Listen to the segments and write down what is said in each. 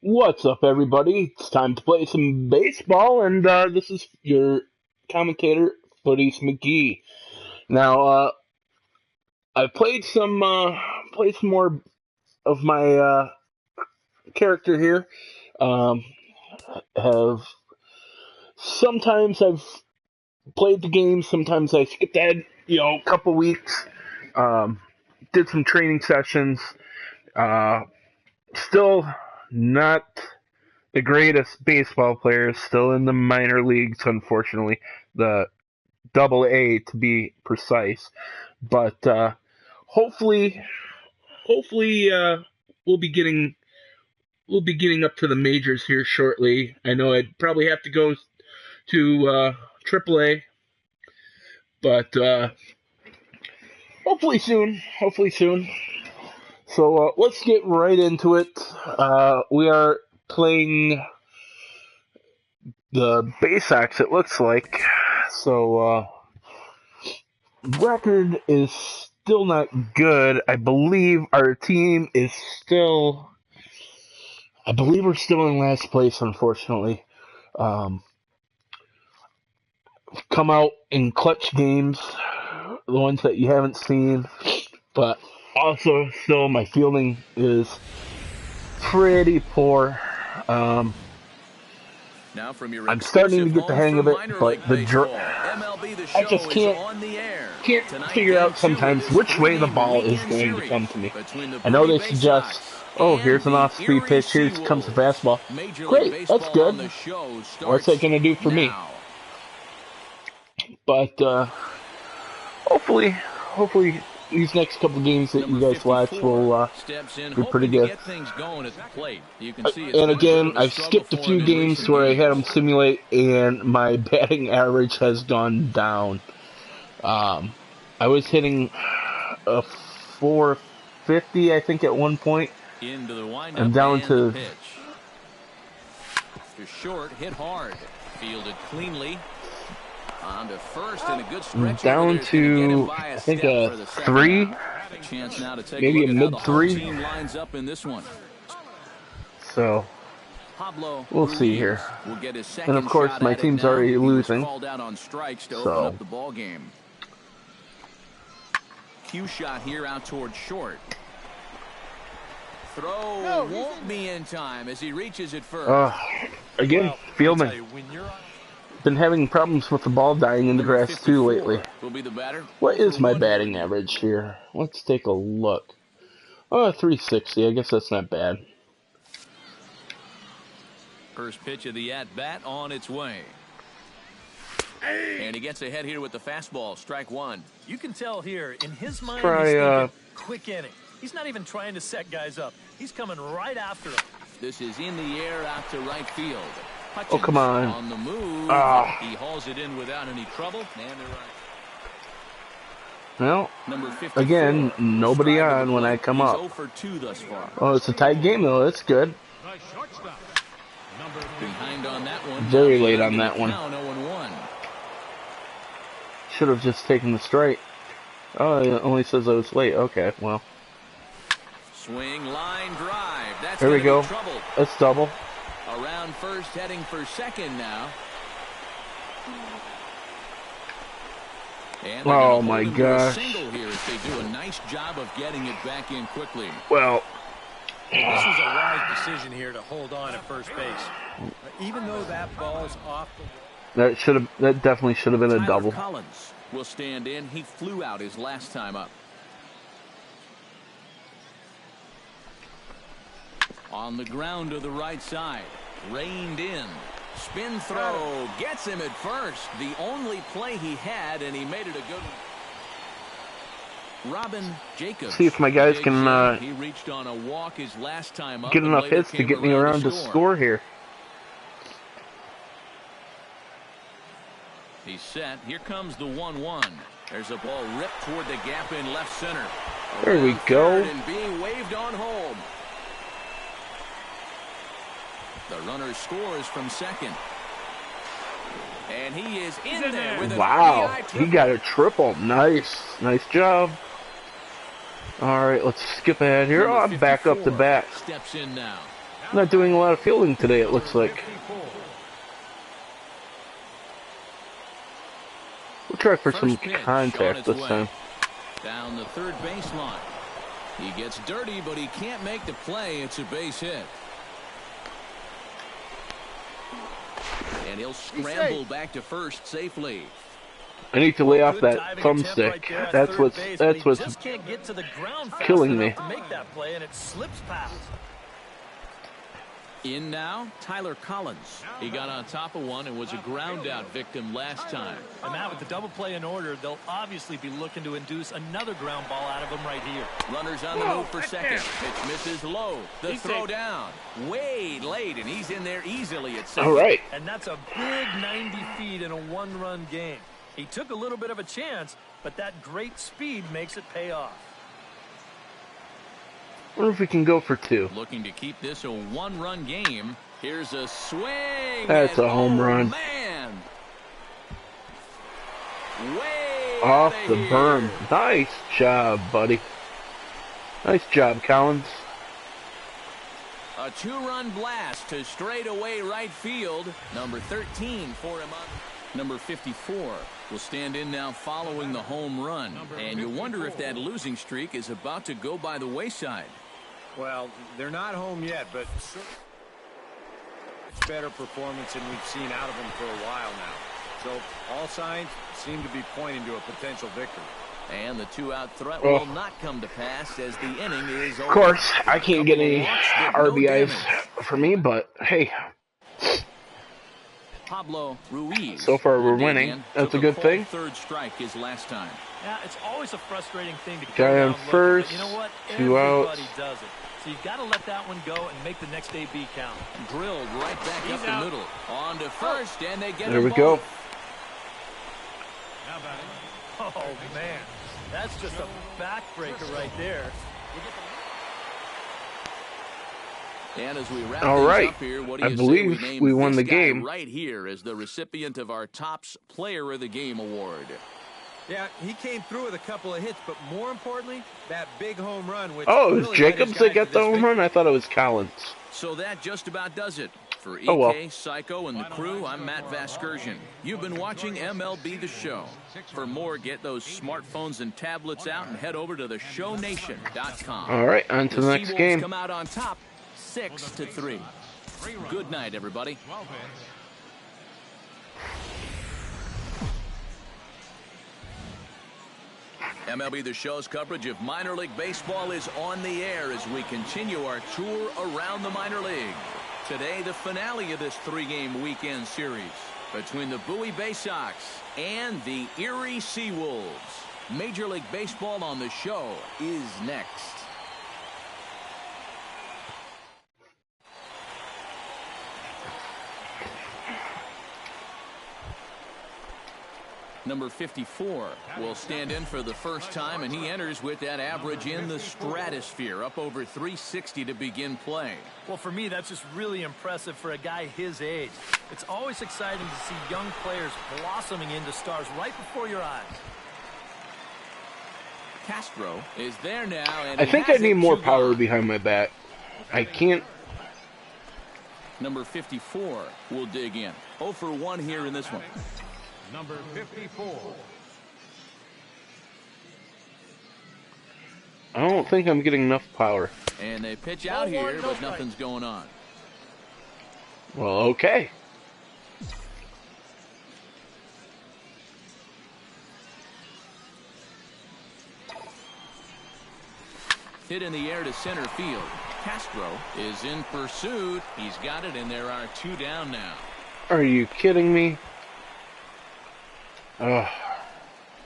What's up, everybody? It's time to play some baseball, and this is your commentator, Footies McGee. Now, I played some more of my character here. Um, have sometimes I've played the game, sometimes I skipped ahead, a couple weeks. Did some training sessions. Still not the greatest baseball players, still in the minor leagues, unfortunately, the double A to be precise. But hopefully, hopefully, we'll be getting up to the majors here shortly. I know I'd probably have to go to Triple A, but hopefully soon. Hopefully soon. So let's get right into it. We are playing the Bay Sox, it looks like. So record is still not good. I believe our team is still. I believe we're still in last place, unfortunately. Come out in clutch games, the ones that you haven't seen, but also still my fielding is pretty poor. Now from your I'm starting to get the hang of it, but MLB the Show I just can't figure out sometimes which way the ball is going to come to me. I know they suggest, oh, here's an off-speed pitch, here comes the fastball. Great, that's good. What's that going to do for me? But hopefully these next couple games that you guys watch will be pretty good. And again, I've skipped a few games where I had them simulate, and my batting average has gone down. I was hitting a 450, I think, at one point. I'm down to short, hit hard, fielded cleanly. On to first and a good stretch down to, I think, a 3, maybe a mid-3. So, we'll see here. And of course, my team's already losing. So, cue shot here out toward short. Throw won't be in time as he reaches it first. Again, fielding. Been having problems with the ball dying in the grass too lately. What is my batting average here? Let's take a look. Oh, 360. I guess that's not bad. First pitch of the at-bat on its way. And he gets ahead here with the fastball. Strike one. You can tell here, in his mind, he's thinking, quick inning. He's not even trying to set guys up. He's coming right after them. This is in the air out to right field. Hutchins oh, come on. On the move. He hauls it in without any trouble. And well, again, nobody on when I come up. Oh, it's a tight game, though. That's good. Behind on that one. Very late on that one. Should have just taken the strike. Oh, it only says I was late. Okay, well. Swing, line, drive. That's there we go. That's double. Around first, heading for second now. And oh my gosh. Here as they do a nice job of getting it back in quickly. Well, this was a wise decision here to hold on at first base. Even though that ball's off the that definitely should have been a double. Collins will stand in. He flew out his last time up. On the ground to the right side. Reined in. Spin throw. Gets him at first. The only play he had, and he made it a good one. Robin Jacobs. See if my guys can he reached on a walk his last time up get enough hits to get me around to score here. He's set. Here comes the 1-1. There's a ball ripped toward the gap in left center. There we go. And being waved on home. The runner scores from second. And he is in there with a wow, he got a triple. Nice. Nice job. All right, let's skip ahead here. Oh, I'm back up to bat. Steps in now. Not doing a lot of fielding today, it looks like. We'll try for some contact this time. Down the third baseline. He gets dirty, but he can't make the play. It's a base hit. And he'll scramble back to first safely. I need to lay off that thumbstick. That's what's killing me. To make that play, and it slips past. In now, Tyler Collins. He got on top of one and was a ground out victim last time. And Matt, with the double play in order, they'll obviously be looking to induce another ground ball out of him right here. Runners on the move for second. Pitch misses low. The throw down. Way late, and he's in there easily at second. All right. And that's a big 90 feet in a one-run game. He took a little bit of a chance, but that great speed makes it pay off. I wonder if we can go for 2. Looking to keep this a one-run game. Here's a swing. That's a home run. Man. Way Off outta the here. berm. Nice job, buddy. Nice job, Collins. A 2-run blast to straightaway right field. Number 13 for him on. Number 54 will stand in now following the home run. And you wonder if that losing streak is about to go by the wayside. Well, they're not home yet, but it's better performance than we've seen out of them for a while now. So all signs seem to be pointing to a potential victory. And the 2-out threat will not come to pass as the inning is over. Of course, I can't get any RBIs for me, but hey. Pablo Ruiz. So far we're winning. That's a good thing. Third strike his last time. Yeah, it's always a frustrating thing to Guy on first, you know what? 2 outs. Everybody does it. So you've got to let that one go and make the next AB count. Drilled right back up the middle. On to first, and they get There we go. Oh, man. That's just a backbreaker right there. And as we wrap All things right. up here, what do I you believe say we name won this the guy game. right here as the recipient of our Topps Player of the Game award? Yeah, he came through with a couple of hits, but more importantly, that big home run. Which Oh, it was really Jacobs led his that guys got to the this home run? I thought it was Collins. So that just about does it. For EK, Oh, well. Psycho, and the crew, I'm Matt Vasgersian. You've been watching MLB The Show. For more, get those smartphones and tablets out and head over to theshownation.com. All right, on to the next Seawolves game. come out on top, 6-3. Good night, everybody. MLB The Show's coverage of minor league baseball is on the air as we continue our tour around the minor league. Today, the finale of this 3-game weekend series between the Bowie Bay Sox and the Erie Seawolves. Major League Baseball on the Show is next. Number 54 will stand in for the first time, and he enters with that average in the stratosphere, up over 360 to begin play. Well, for me, that's just really impressive for a guy his age. It's always exciting to see young players blossoming into stars right before your eyes. Castro is there now, and I think I need more power behind my bat. I can't. Number 54 will dig in. 0 for 1 here in this one. Number 54. I don't think I'm getting enough power. And they pitch out here, but nothing's going on. Well, okay. Hit in the air to center field. Castro is in pursuit. He's got it, and there are 2 down now. Are you kidding me? Ugh.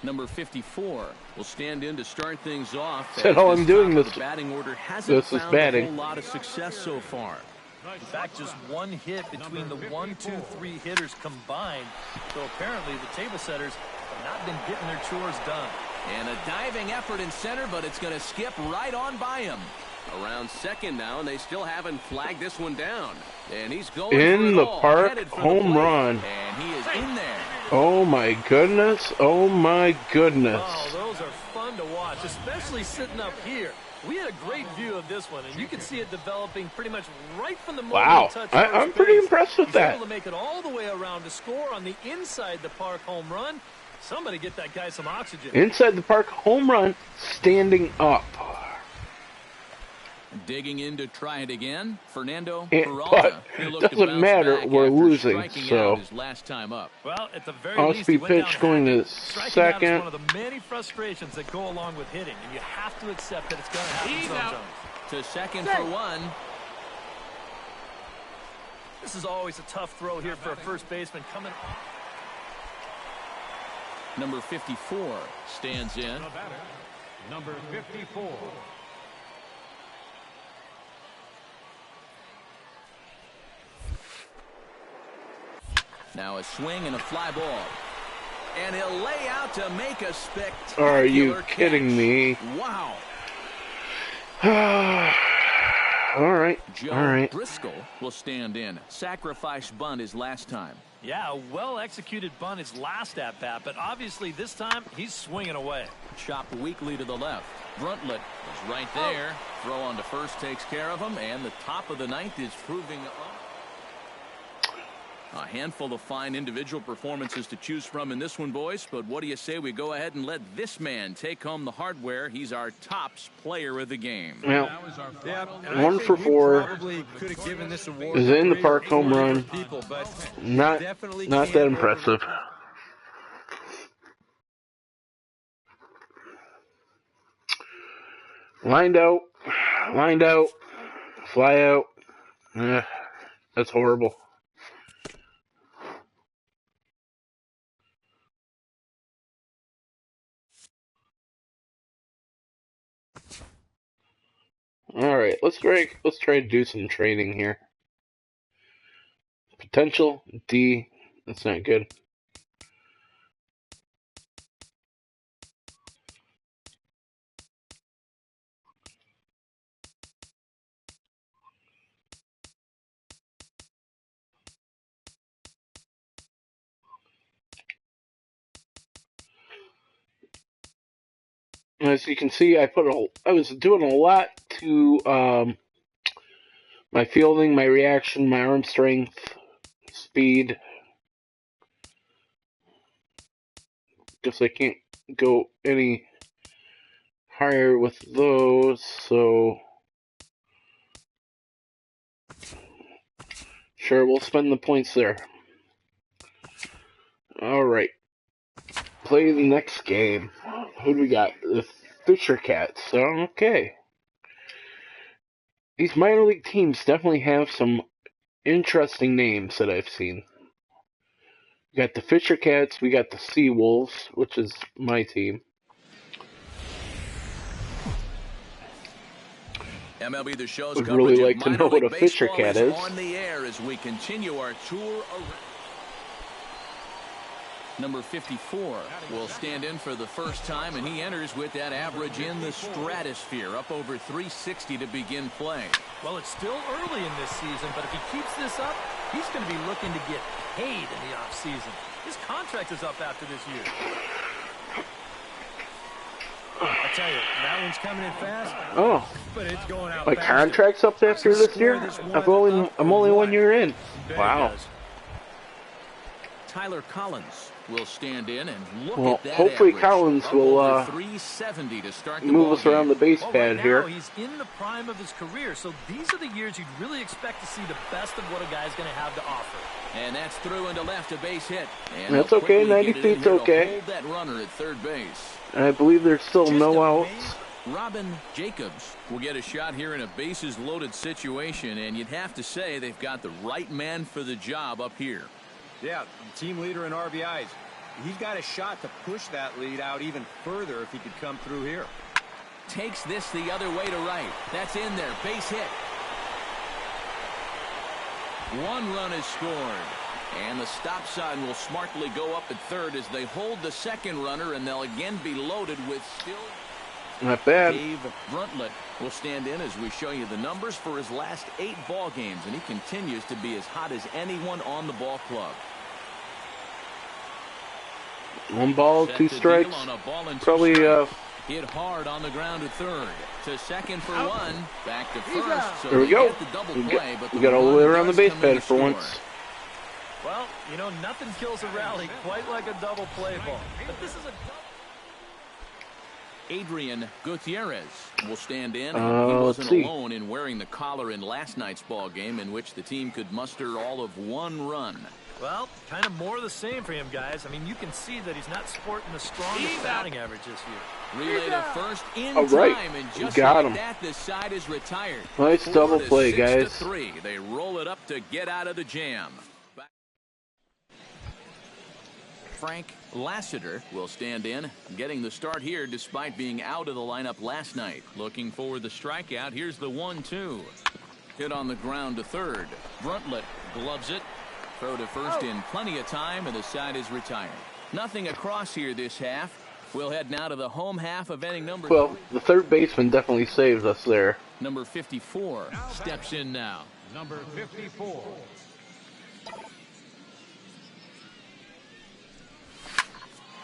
Number 54 will stand in to start things off. Said all I'm doing this this- batting order hasn't this is found batting. a whole lot of success so far. In fact, just 1 hit between the 1, 2, 3 hitters combined. So apparently the table setters have not been getting their chores done. And a diving effort in center, but it's going to skip right on by him. Around second now, and they still haven't flagged this one down. And he's going for In it the all, park, headed for the home plate. run. And he is in there. Oh my goodness. Oh my goodness. Oh, those are fun to watch, especially sitting up here. We had a great view of this one, and you can see it developing pretty much right from the moment Wow, he touched I'm pretty impressed with He's that. able to make it all the way around to score on the inside the park home run. Somebody get that guy some oxygen. Inside the park home run, standing up. Digging in to try it again, Fernando But Peralta. it doesn't matter, we're losing, so his last time up. Well, at the very I'll least, he speed went down pitch going to striking out is second. one of the many frustrations that go along with hitting, and you have to accept that it's going to happen sometimes. To second for one. This is always a tough throw here for a first baseman coming. Number 54 stands in. Number 54. Now a swing and a fly ball. And he'll lay out to make a spectacular Are you catch. kidding me? Wow. All right. Joe Driscoll will stand in. Sacrifice bunt his last time. Yeah, a well-executed bunt his last at-bat, but obviously this time he's swinging away. Chopped weakly to the left. Bruntlett is right there. Throw on to first takes care of him, and the top of the ninth is proving a handful of fine individual performances to choose from in this one, boys. But what do you say we go ahead and let this man take home the hardware? He's our tops player of the game. Well, Yeah, 1 for 4 could have given this award is in the park to home run. people, but Not that impressive. Lined out, fly out. That's horrible. All right, let's try to do some training here. Potential D. That's not good. As you can see, I was doing a lot to my fielding, my reaction, my arm strength, speed. Guess I can't go any higher with those, so sure, we'll spend the points there. Alright. Play the next game. Who do we got? The Fisher Cats. Okay. These minor league teams definitely have some interesting names that I've seen. We got the Fisher Cats, we got the Sea Wolves, which is my team. MLB the Show's Would coverage really of like to know minor what league a Fisher baseball Cat is is. on the air as we continue our tour around. Number 54 will stand in for the first time, and he enters with that average in the stratosphere, up over 360 to begin play. Well, it's still early in this season, but if he keeps this up, he's going to be looking to get paid in the offseason. His contract is up after this year. I tell you, that one's coming in fast. Oh, But it's going out my fast. contract's up after this year? I'm only 1 year in. Wow. Tyler Collins will stand in, and look Well, at that hopefully average. Collins Up will over 370 to start the move us ball around the game. base pad Right here. now, he's in the prime of his career, so these are the years you'd really expect to see the best of what a guy's going to have to offer. And that's through and to left, a base hit. And That's they'll okay, quickly 90 get it in feet's here to okay. hold that runner at third base. I believe there's still no outs. Robin Jacobs will get a shot here in a bases-loaded situation, and you'd have to say they've got the right man for the job up here. Yeah, team leader in RBIs. He's got a shot to push that lead out even further if he could come through here. Takes this the other way to right. That's in there. Base hit. One run is scored. And the stop sign will smartly go up at third as they hold the second runner, and they'll again be loaded with still. Not bad. Dave Bruntlett will stand in as we show you the numbers for his last 8 ball games, and he continues to be as hot as anyone on the ball club. 1 ball, Set 2 to strikes. deal on a ball and 2 Probably strikes. Hit hard on the ground to third. To second for one. Back to first. So there we go. Get the double play, but We got all the way around the base pad for once. Well, you know, nothing kills a rally quite like a double play ball. But this is a Adrian Gutierrez will stand in. He Let's wasn't see. alone in wearing the collar in last night's ball game, in which the team could muster all of one run. Well, kind of more of the same for him, guys. I mean, you can see that he's not sporting the strongest batting average this year. Relay to first in right. time, and just Got like him. that, this side is retired. Nice 4 double to play, 6 guys. to 3. They roll it up to get out of the jam. Frank Lassiter will stand in, getting the start here despite being out of the lineup last night. Looking for the strikeout. Here's the 1-2. Hit on the ground to third. Bruntlett gloves it. Throw to first in plenty of time, and the side is retired. Nothing across here this half. We'll head now to the home half of inning number 3. The third baseman definitely saved us there. Number 54 steps in now. Number 54.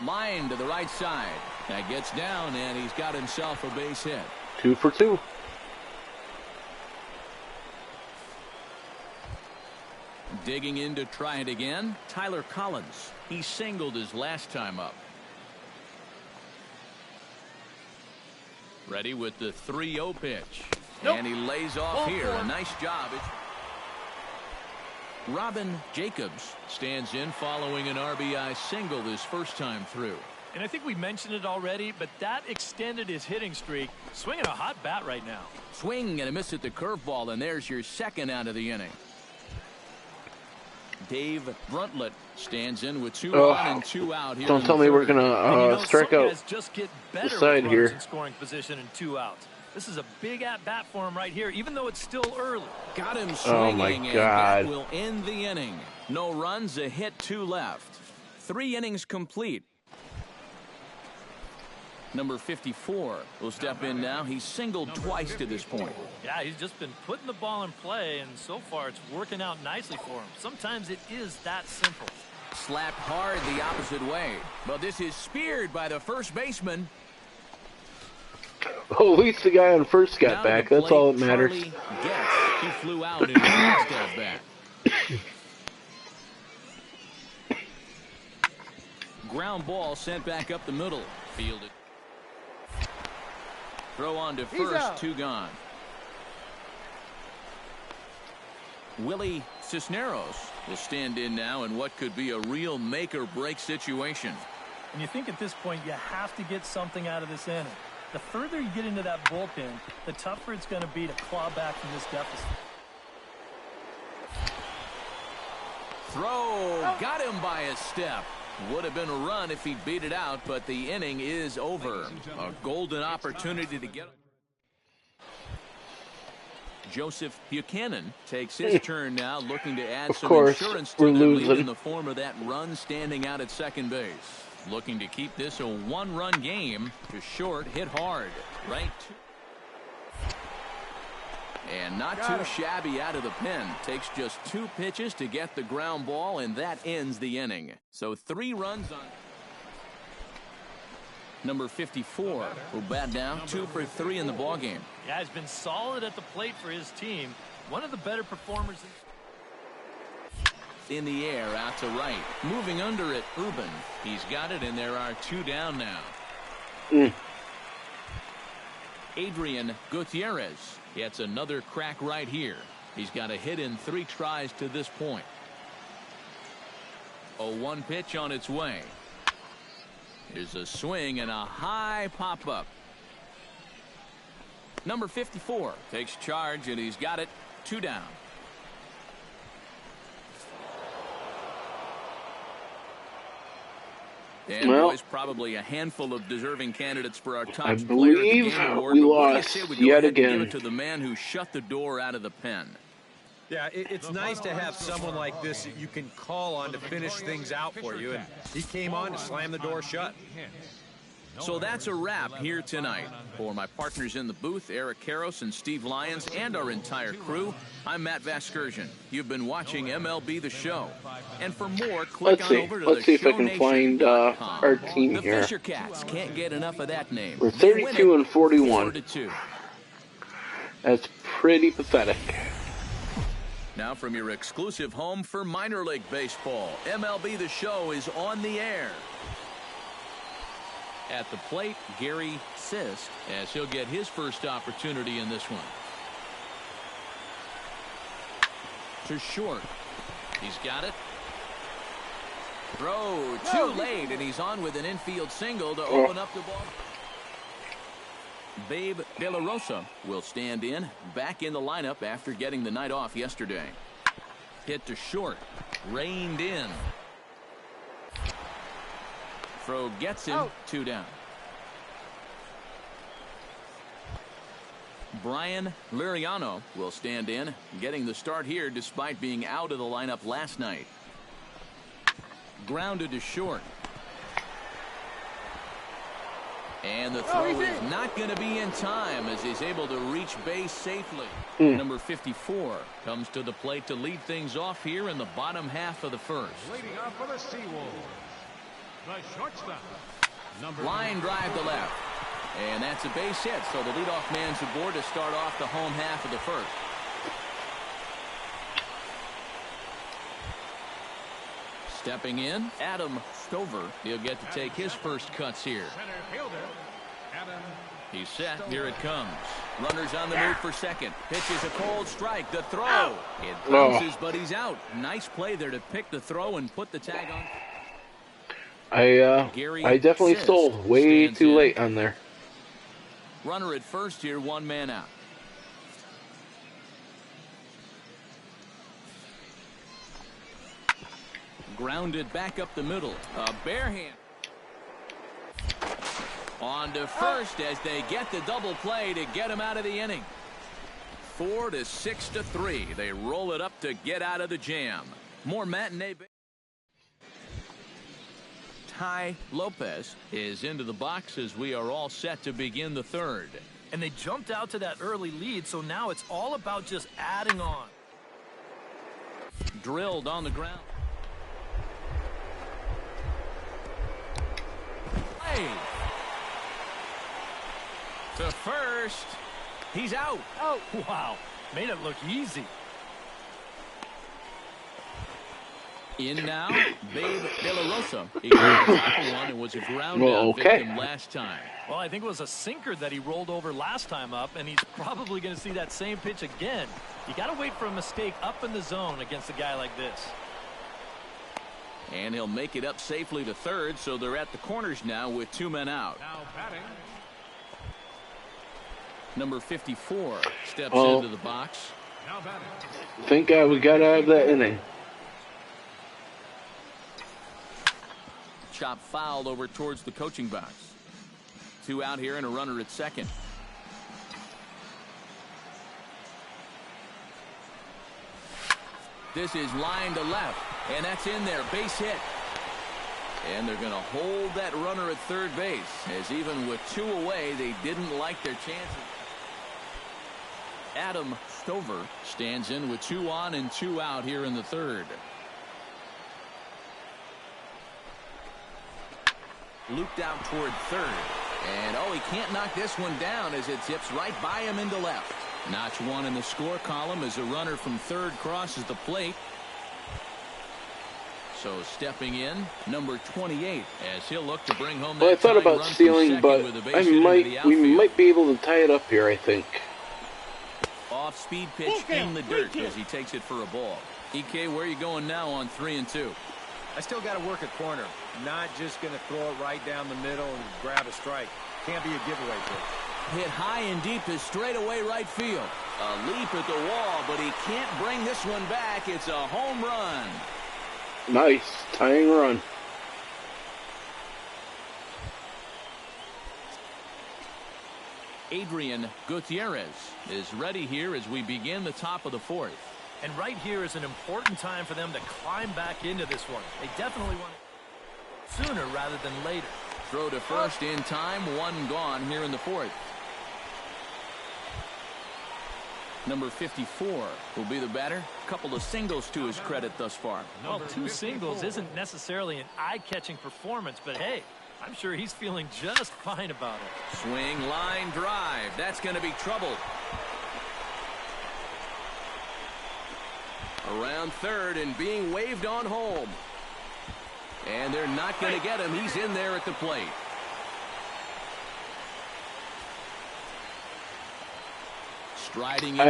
Line to the right side. That gets down, and he's got himself a base hit. 2 for 2. Digging in to try it again, Tyler Collins. He singled his last time up. Ready with the 3-0 pitch. And he lays off here. A nice job. Robin Jacobs stands in following an RBI single his first time through. And I think we mentioned it already, but that extended his hitting streak. Swinging a hot bat right now. Swing and a miss at the curveball, and there's your second out of the inning. Dave Bruntlett stands in with 2 on and 2 out here. Don't tell me we're going to strike out just get the better side with here. In scoring position and 2 outs. This is a big at-bat for him right here, even though it's still early. Got him swinging, Oh, my and God. that will end the inning. No runs, a hit, 2 left. 3 innings complete. Number 54 will step in now. He's singled twice to this point. Yeah, he's just been putting the ball in play, and so far it's working out nicely for him. Sometimes it is that simple. Slapped hard the opposite way. But this is speared by the first baseman. Oh, at least the guy on first got Now back. to That's all that plate, matters. Charlie Getz. He flew out in his last at bat. Ground ball sent back up the middle. Fielded. Throw on to first, 2 gone. Willie Cisneros will stand in now in what could be a real make-or-break situation. And you think at this point you have to get something out of this inning. The further you get into that bullpen, the tougher it's going to be to claw back from this deficit. Throw got him by a step. Would have been a run if he beat it out, but the inning is over. A golden opportunity to get. Joseph Buchanan takes his turn now, looking to add some insurance to we're their lead losing in the form of that run standing out at second base. Looking to keep this a 1-run game. To short, hit hard. Right. And not too shabby out of the pen. Takes just 2 pitches to get the ground ball, and that ends the inning. So 3 runs on. Number 54 will bat down 2 for 3 in the ballgame. Yeah, he's been solid at the plate for his team. One of the better performers. In the air, out to right. Moving under it, Urban. He's got it, and there are 2 down now. Adrian Gutierrez gets another crack right here. He's got a hit in 3 tries to this point. A 1 pitch on its way. Here's a swing and a high pop-up. Number 54 takes charge, and he's got it. 2 down. And boys, probably a handful of deserving candidates for our top I player of the believe game award. we But what do you lost say we go yet ahead and again. give it to the man who shut the door out of the pen. Yeah, it's nice to have someone like this that you can call on to finish things out for you. And he came on to slam the door shut. So that's a wrap here tonight. For my partners in the booth, Eric Karros and Steve Lyons, and our entire crew, I'm Matt Vasgersian. You've been watching MLB the Show. And for more, click on over to Let's see if I can find our team the here. Fisher Cats can't get enough of that name. We're 32 and 41. 4-2. That's pretty pathetic. Now from your exclusive home for minor league baseball, MLB The Show is on the air. At the plate, Gary Sisk, as he'll get his first opportunity in this one. To short. He's got it. Throw too late, and he's on with an infield single to open up the ball. Babe De La Rosa will stand in, back in the lineup after getting the night off yesterday. Hit to short, reined in. Throw gets him, 2 down. Brian Liriano will stand in, getting the start here despite being out of the lineup last night. Grounded to short. And the throw is not going to be in time as he's able to reach base safely. Number 54 comes to the plate to lead things off here in the bottom half of the first. Leading off for the Seawolves, the shortstop. Line drive to left. And that's a base hit, so the leadoff man's aboard to start off the home half of the first. Stepping in, Adam Stover. He'll get to take his first cuts here. Center fielder, Adam. He's set. Here it comes. Runners on the move for second. Pitches a cold strike. The throw. It bounces, but he's out. Nice play there to pick the throw and put the tag on. I definitely stole way too late on there. Runner at first here, 1 man out. Grounded back up the middle. A bare hand. On to first as they get the double play to get him out of the inning. 4-6-3. They roll it up to get out of the jam. More matinee. Ty Lopez is into the box as we are all set to begin the third. And they jumped out to that early lead, so now it's all about just adding on. Drilled on the ground. Play. To first. He's out. Oh, wow. Made it look easy. In now, Babe De La Rosa. He got the top of one and was a ground out victim last time. Well, I think it was a sinker that he rolled over last time up, and he's probably going to see that same pitch again. You got to wait for a mistake up in the zone against a guy like this. And he'll make it up safely to third, so they're at the corners now with 2 men out. Now batting. Number 54 steps into the box. Now batting. Thank God we got out of that inning. Chop fouled over towards the coaching box. 2 out here and a runner at second. This is line to left, and that's in there. Base hit. And they're going to hold that runner at third base, as even with 2 away, they didn't like their chances. Adam Stover stands in with 2 on and 2 out here in the third. Looped out toward third. And, he can't knock this one down as it zips right by him into left. Notch 1 in the score column as a runner from third crosses the plate. So stepping in, number 28, as he'll look to bring home that Well, I thought about run stealing, but we might be able to tie it up here, I think. Off-speed pitch in the dirt as he takes it for a ball. EK, where are you going now on 3-2? I still got to work a corner. Not just going to throw it right down the middle and grab a strike. Can't be a giveaway pitch. Hit high and deep to straightaway right field. A leap at the wall, but he can't bring this one back. It's a home run. Nice tying run. Adrian Gutierrez is ready here as we begin the top of the fourth. And right here is an important time for them to climb back into this one. They definitely want it sooner rather than later. Throw to first in time. One gone here in the fourth. Number 54 will be the batter. Couple of singles to his credit thus far. Well, 2 singles isn't necessarily an eye-catching performance, but hey, I'm sure he's feeling just fine about it. Swing, line, drive. That's going to be trouble. Around third and being waved on home. And they're not going to get him. He's in there at the plate. Striding into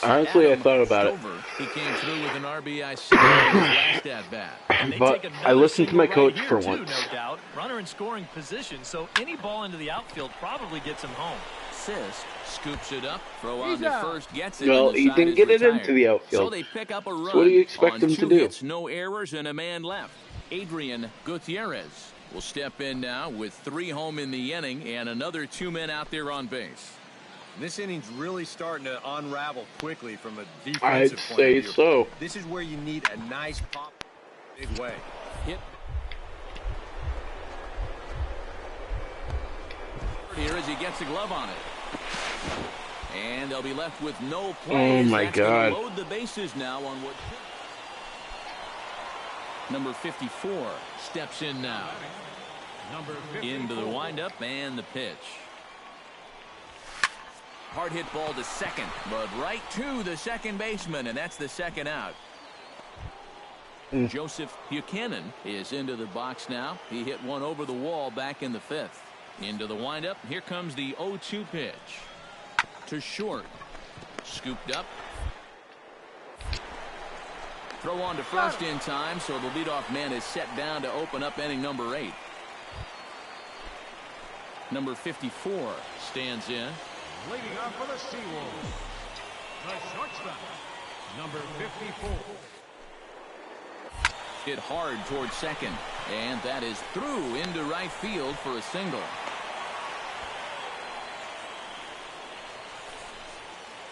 honestly, I thought about it. He came through with an RBI single in his last at bat. But I listened to my coach for too, once. No doubt. Runner in scoring position, so any ball into the outfield probably gets him home. Sisk scoops it up, throw on to first, gets it. Well, and the he side didn't is get it retired. into the outfield. So they pick up a run. So what do you expect on them to 2 do? hits, no errors, and a man left. Adrian Gutierrez will step in now with 3 home in the inning and another 2 men out there on base. This inning's really starting to unravel quickly from a I'd defensive point say of view. so. This is where you need a nice pop big way. Hit here as he gets the glove on it. And they'll be left with no plays. Oh my That's gonna God. load the bases now on what number 54 steps in now. Number 54. Into the windup and the pitch. Hard hit ball to second, but right to the second baseman, and that's the second out. Joseph Buchanan is into the box now. He hit one over the wall back in the 5th. Into the windup. Here comes the 0-2 pitch. To short. Scooped up. Throw on to first in time, so the leadoff man is set down to open up inning number 8. Number 54 stands in. Leading off for the Seawolves, the shortstop, number 54. Hit hard towards second, and that is through into right field for a single.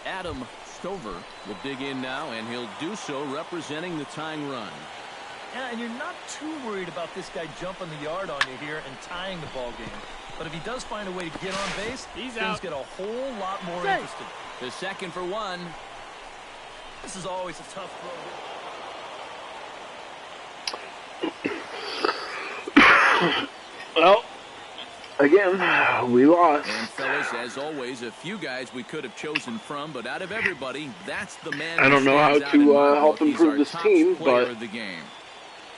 Adam Stover will dig in now, and he'll do so representing the tying run. Yeah, and you're not too worried about this guy jumping the yard on you here and tying the ball game. But if he does find a way to get on base, things get a whole lot more interesting. The second for one. This is always a tough throw. Well, again, we lost. And fellas, as always, a few guys we could have chosen from, but out of everybody, that's the man. I don't know how to help improve this team, but of the game.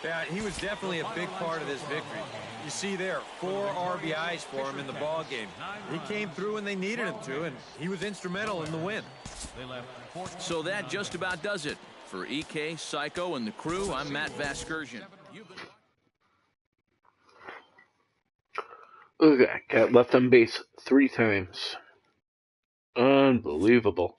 Yeah, he was definitely a big part of this victory. You see there, 4 RBIs for him in the ball game. He came through when they needed him to, and he was instrumental in the win. So that just about does it. For EK, Psycho, and the crew, I'm Matt Vasgersian. okay, got left on base 3 times. Unbelievable.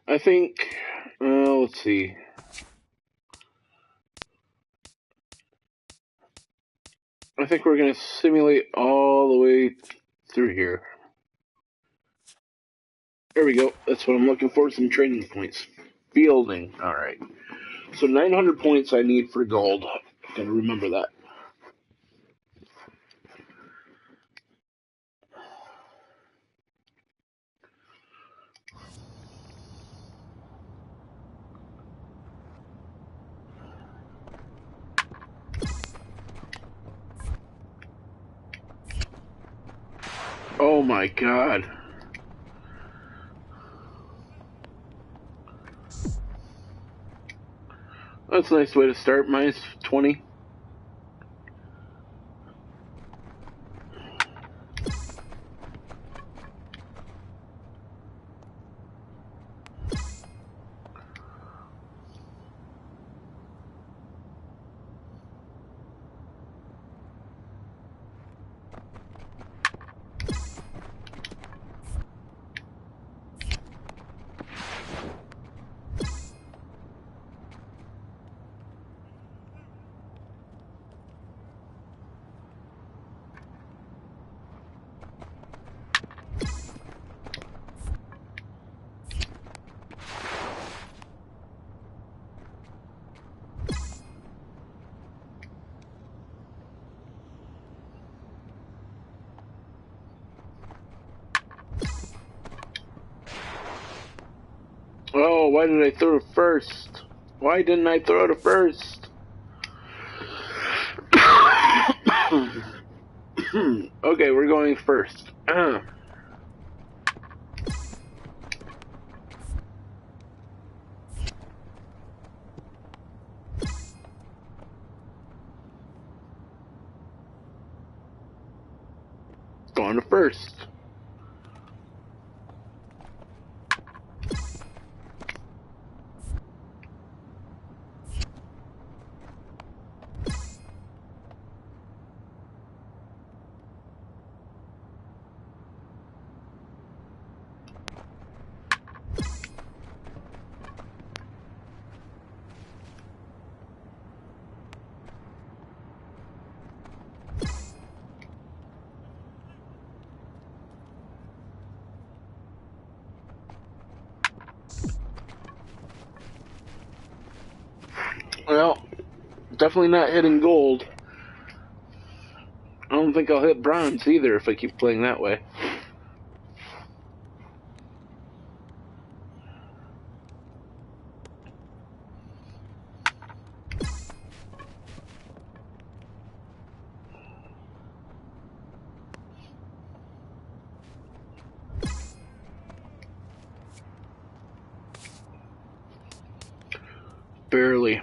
I think, let's see. I think we're going to simulate all the way through here. There we go. That's what I'm looking for, some training points. Fielding. All right. So 900 points I need for gold. Gotta remember that. Oh my God. That's a nice way to start. Minus 20. why did I throw to first? Why didn't I throw to first? Okay, we're going first. Going to first. Well, definitely not hitting gold. I don't think I'll hit bronze either if I keep playing that way. Barely.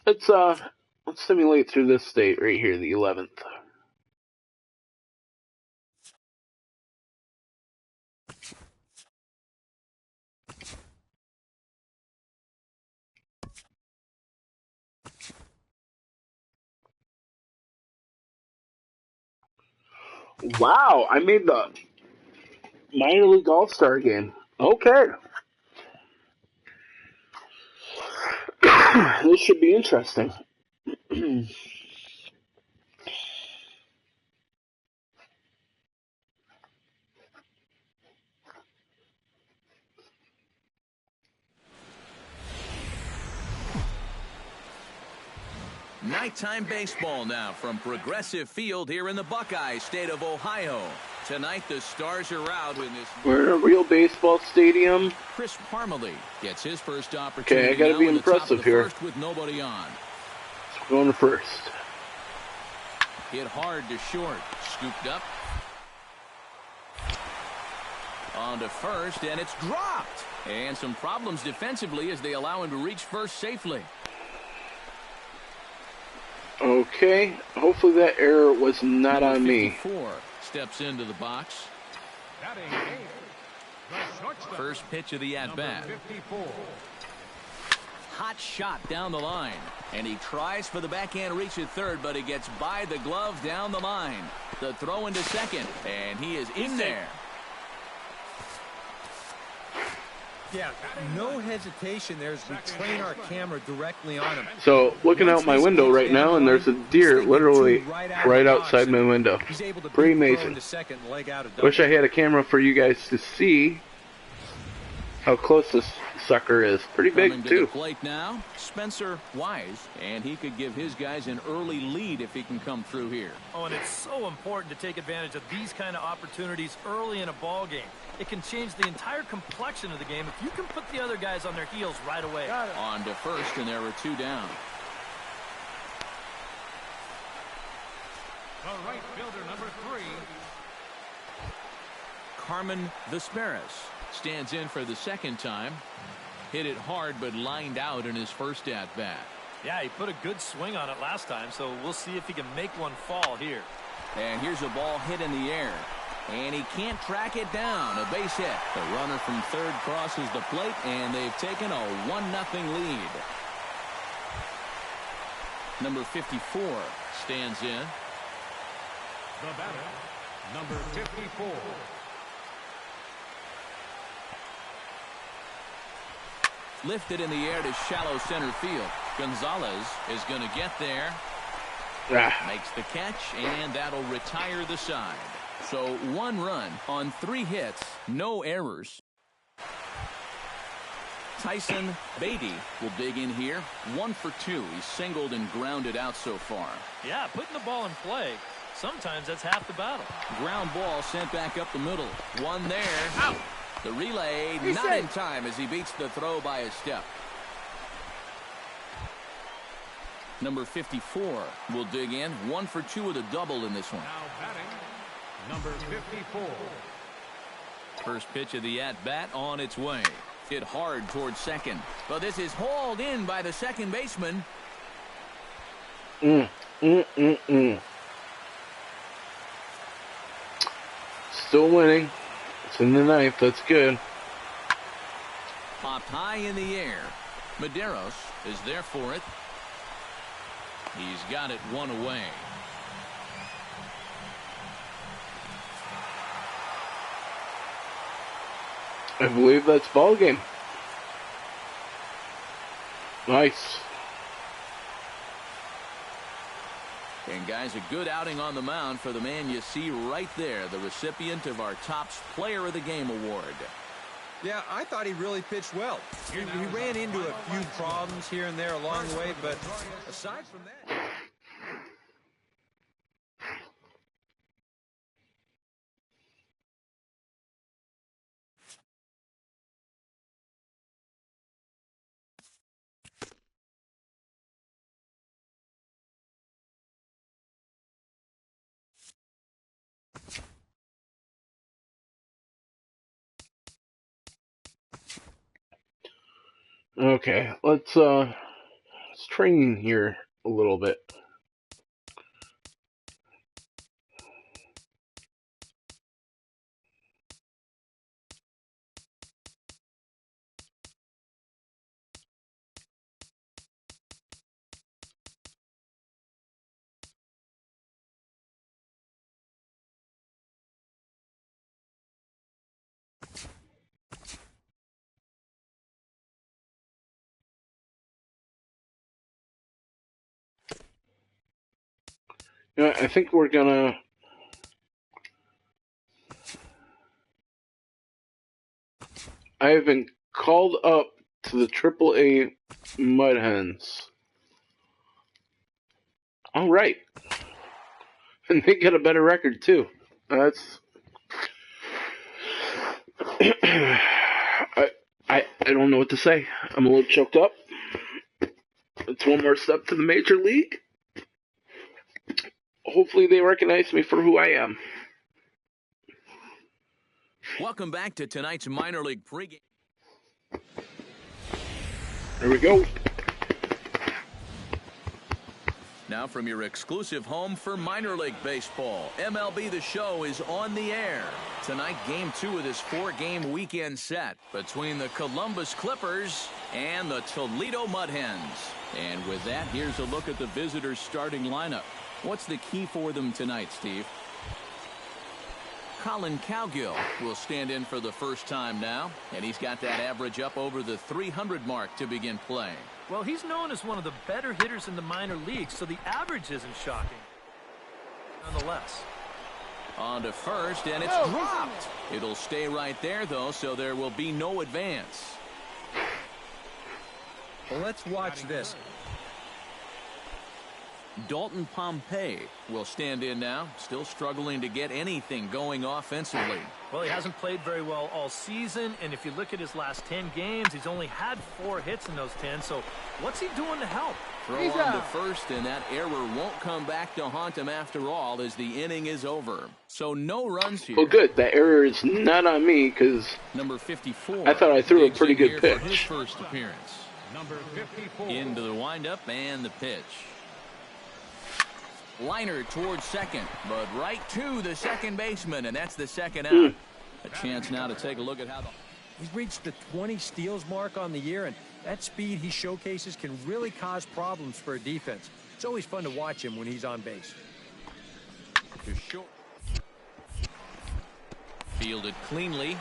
Let's simulate through this state right here, the 11th. Wow, I made the minor league all-star game. Okay. This should be interesting. Nighttime baseball now from Progressive Field here in the Buckeye state of Ohio. Tonight the Stars are out in this. We're in a real baseball stadium. Chris Parmalee gets his first opportunity. Okay, I gotta be impressive here. First with nobody on. Going to first. Hit hard to short. Scooped up. On to first, and it's dropped. And some problems defensively as they allow him to reach first safely. Okay, hopefully that error was not on me. 54 steps into the box. First pitch of the at-bat. Hot shot down the line. And he tries for the backhand reach at third, but he gets by the glove down the line. The throw into second, and he is in there. Yeah, no hesitation there as we train our camera directly on him. So, looking out my window right now, and there's a deer literally right outside my window. Pretty amazing. Wish I had a camera for you guys to see how close this sucker is. Pretty big, too. The plate now, Spencer Wise, and he could give his guys an early lead if he can come through here. Oh, and it's so important to take advantage of these kind of opportunities early in a ball game. It can change the entire complexion of the game if you can put the other guys on their heels right away. On to first, and there were two down. The right fielder, number 3. Carmen Vesperis stands in for the second time. Hit it hard, but lined out in his first at-bat. Yeah, he put a good swing on it last time, so we'll see if he can make one fall here. And here's a ball hit in the air. And he can't track it down. A base hit. The runner from third crosses the plate, and they've taken a 1-0 lead. Number 54 stands in. The batter, number 54. Lifted in the air to shallow center field. Gonzalez is going to get there. Makes the catch, and that'll retire the side. So 1 run on 3 hits, no errors. Tyson Beatty will dig in here. 1 for 2. He's singled and grounded out so far. Yeah, putting the ball in play, sometimes that's half the battle. Ground ball sent back up the middle. 1 there. Out. The relay not in time as he beats the throw by a step. Number 54 will dig in. 1 for 2 with a double in this one. Now batting, number 54. First pitch of the at-bat on its way. Hit hard towards second. But this is hauled in by the second baseman. Still winning. It's in the 9th. That's good. Popped high in the air. Medeiros is there for it. He's got it 1 away. I believe that's ball game. Nice. And guys, a good outing on the mound for the man you see right there, the recipient of our Topps Player of the Game award. Yeah, I thought he really pitched well. He ran into a few problems here and there along the way, but aside from that... Okay, let's train here a little bit. Yeah, I think we're gonna I have been called up to the AAA Mud Hens. All right, and they get a better record too. That's I don't know what to say. I'm a little choked up. It's one more step to the major league. Hopefully they recognize me for who I am. Welcome back to tonight's minor league pregame. There we go. Now from your exclusive home for minor league baseball, MLB the Show is on the air. Tonight, game 2 of this 4-game weekend set between the Columbus Clippers and the Toledo Mud Hens. And with that, here's a look at the visitors' starting lineup. What's the key for them tonight, Steve? Colin Cowgill will stand in for the first time now, and he's got that average up over the 300 mark to begin play. Well, he's known as one of the better hitters in the minor leagues, so the average isn't shocking. Nonetheless. On to first, and it's dropped. It'll stay right there, though, so there will be no advance. Well, let's watch this. Dalton Pompey will stand in now, still struggling to get anything going offensively. Well, he hasn't played very well all season, and if you look at his last 10 games, he's only had 4 hits in those 10, so what's he doing to help? Throw on to first, and that error won't come back to haunt him after all as the inning is over. So no runs here. Well, good. That error is not on me because number 54. I thought I threw a pretty good pitch. For his first appearance. Number 54. Into the windup and the pitch. Liner towards second, but right to the second baseman, and that's the second out. A chance now to take a look at how He's reached the 20 steals mark on the year, and that speed he showcases can really cause problems for a defense. It's always fun to watch him when he's on base. To short. Fielded cleanly.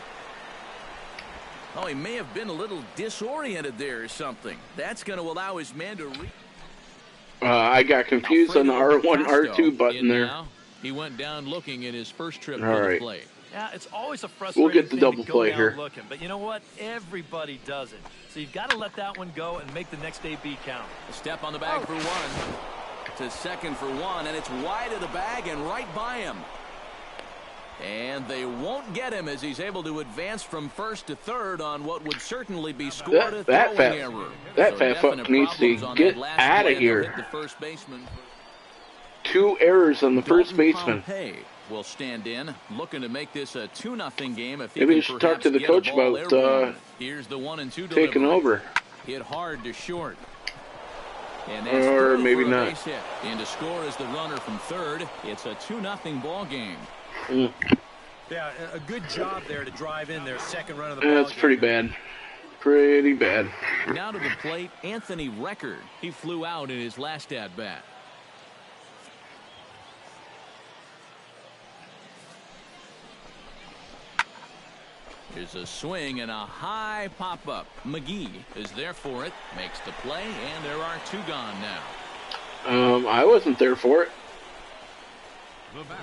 Oh, he may have been a little disoriented there or something. That's going to allow his man to I got confused on the R1, R2 button there. now. He went down looking in his first trip All to the right. plate. Yeah, it's always a frustrating We'll get the thing double to go play down here. looking. But you know what? Everybody does it. So you've got to let that one go and make the next AB count. A step on the bag for one. To second for one, and it's wide of the bag and right by him. And they won't get him as he's able to advance from first to third on what would certainly be scored a throwing error. That fat fuck needs to get out of here. The first baseman. 2 errors on the first baseman. Pompey will stand in, looking to make this a 2-0 game. If Maybe you should talk to the coach about here's the 1-2 taking over. Hit hard to short. And Or maybe not. Hit. And to score is the runner from third. It's a 2-0 ball game. Yeah, a good job there to drive in their second run of the ball That's game. pretty bad. Pretty bad. Now to the plate, Anthony Record. He flew out in his last at-bat. There's a swing and a high pop-up. McGee is there for it, makes the play, and there are 2 gone now. I wasn't there for it. The batter.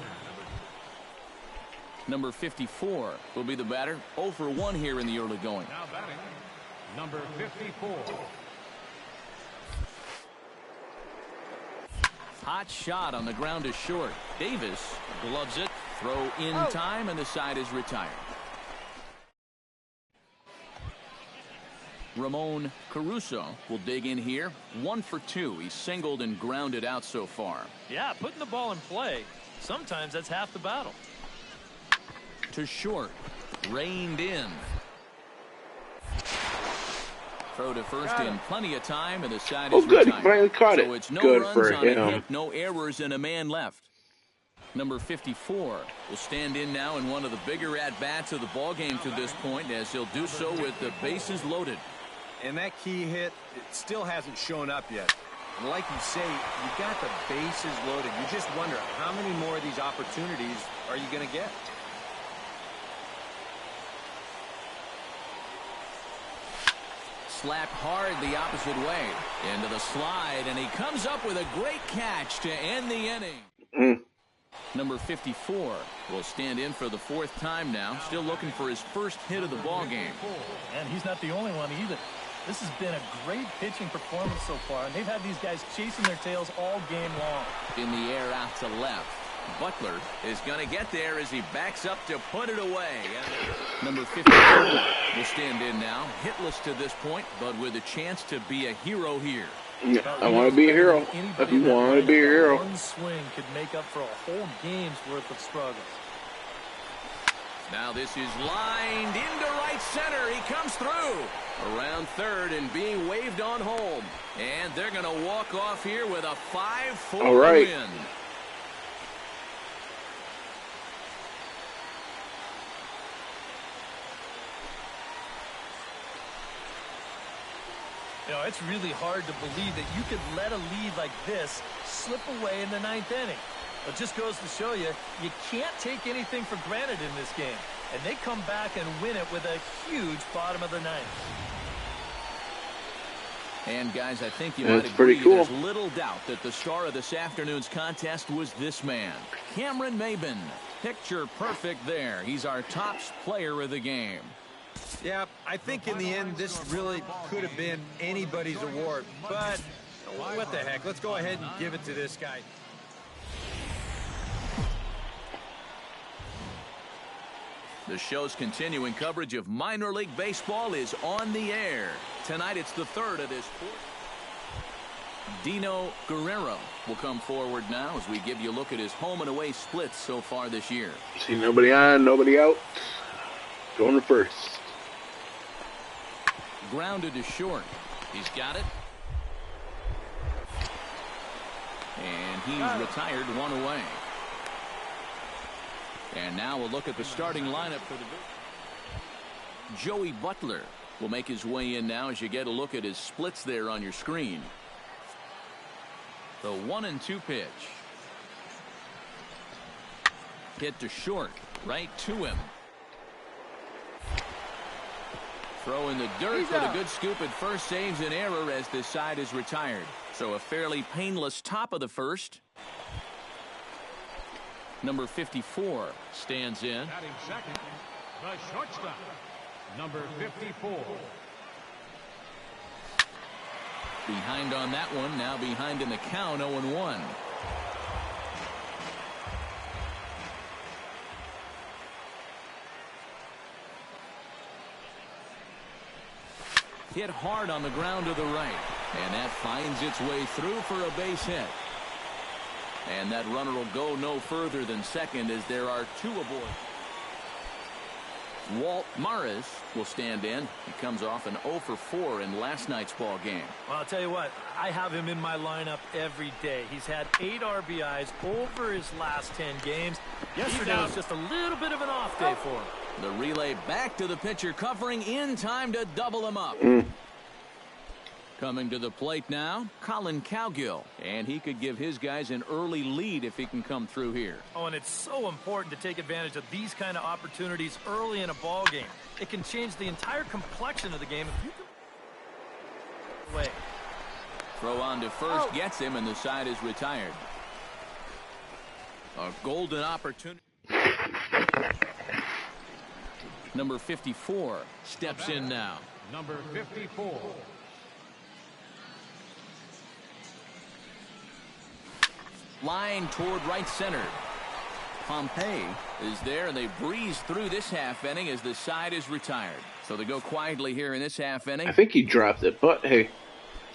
Number 54 will be the batter. 0 for 1 here in the early going. Now batting, number 54. Hot shot on the ground to short. Davis gloves it. Throw in time, and the side is retired. Ramon Caruso will dig in here. 1 for 2. He's singled and grounded out so far. Yeah, putting the ball in play, sometimes that's half the battle. To short. Reined in. Throw to first in plenty of time, and the side is good. He retired. finally caught it. So it's no Good runs for on a him. hit, no errors, and a man left. Number 54 will stand in now in one of the bigger at-bats of the ballgame to this point, as he'll do so with the bases loaded. And that key hit, it still hasn't shown up yet. And like you say, you got the bases loaded. You just wonder how many more of these opportunities are you going to get? Slapped hard the opposite way into the slide, and he comes up with a great catch to end the inning. Number 54 will stand in for the 4th time now, still looking for his first hit of the ball game. And he's not the only one either. This has been a great pitching performance so far, and they've had these guys chasing their tails all game long. In the air out to left. Butler is going to get there as he backs up to put it away. And number 54 will stand in now, hitless to this point, but with a chance to be a hero here. Yeah, I want to be a hero. If you want to be a hero. One swing could make up for a whole game's worth of struggles. Now this is lined into right center. He comes through around third and being waved on home. And they're going to walk off here with a 5-4 win. You know, it's really hard to believe that you could let a lead like this slip away in the 9th inning. It just goes to show you, you can't take anything for granted in this game. And they come back and win it with a huge bottom of the 9th. And guys, I think you might pretty agree cool. There's little doubt that the star of this afternoon's contest was this man, Cameron Maybin. Picture perfect there. He's our top player of the game. Yeah, I think in the end, this really could have been anybody's award. But what the heck? Let's go ahead and give it to this guy. The show's continuing coverage of minor league baseball is on the air. Tonight, it's the 3rd of this 4th. Dino Guerrero will come forward now as we give you a look at his home and away splits so far this year. See nobody on, nobody out. Going to first. Grounded to short. He's got it. And he's retired 1 away. And now we'll look at the starting lineup for the Joey Butler will make his way in now as you get a look at his splits there on your screen. The 1-2 pitch. Hit to short, right to him. Throw in the dirt, but a good scoop at first saves an error as this side is retired. So a fairly painless top of the first. Number 54 stands in. Batting second, the shortstop, number 54. Behind on that one, now behind in the count, 0-1. Hit hard on the ground to the right, and that finds its way through for a base hit. And that runner will go no further than second as there are two aboard. Walt Morris will stand in. He comes off an 0 for 4 in last night's ball game. Well, I'll tell you what, I have him in my lineup every day. He's had 8 RBIs over his last 10 games. Yesterday was just a little bit of an off day for him. The relay back to the pitcher, covering in time to double him up. Coming to the plate now, Colin Cowgill. And he could give his guys an early lead if he can come through here. Oh, and it's so important to take advantage of these kind of opportunities early in a ball game. It can change the entire complexion of the game if you can wait. Throw on to first, gets him, and the side is retired. A golden opportunity. Number 54 steps in now. Number 54. Line toward right center. Pompey is there, and they breeze through this half inning as the side is retired. So they go quietly here in this half inning. I think he dropped it, but hey.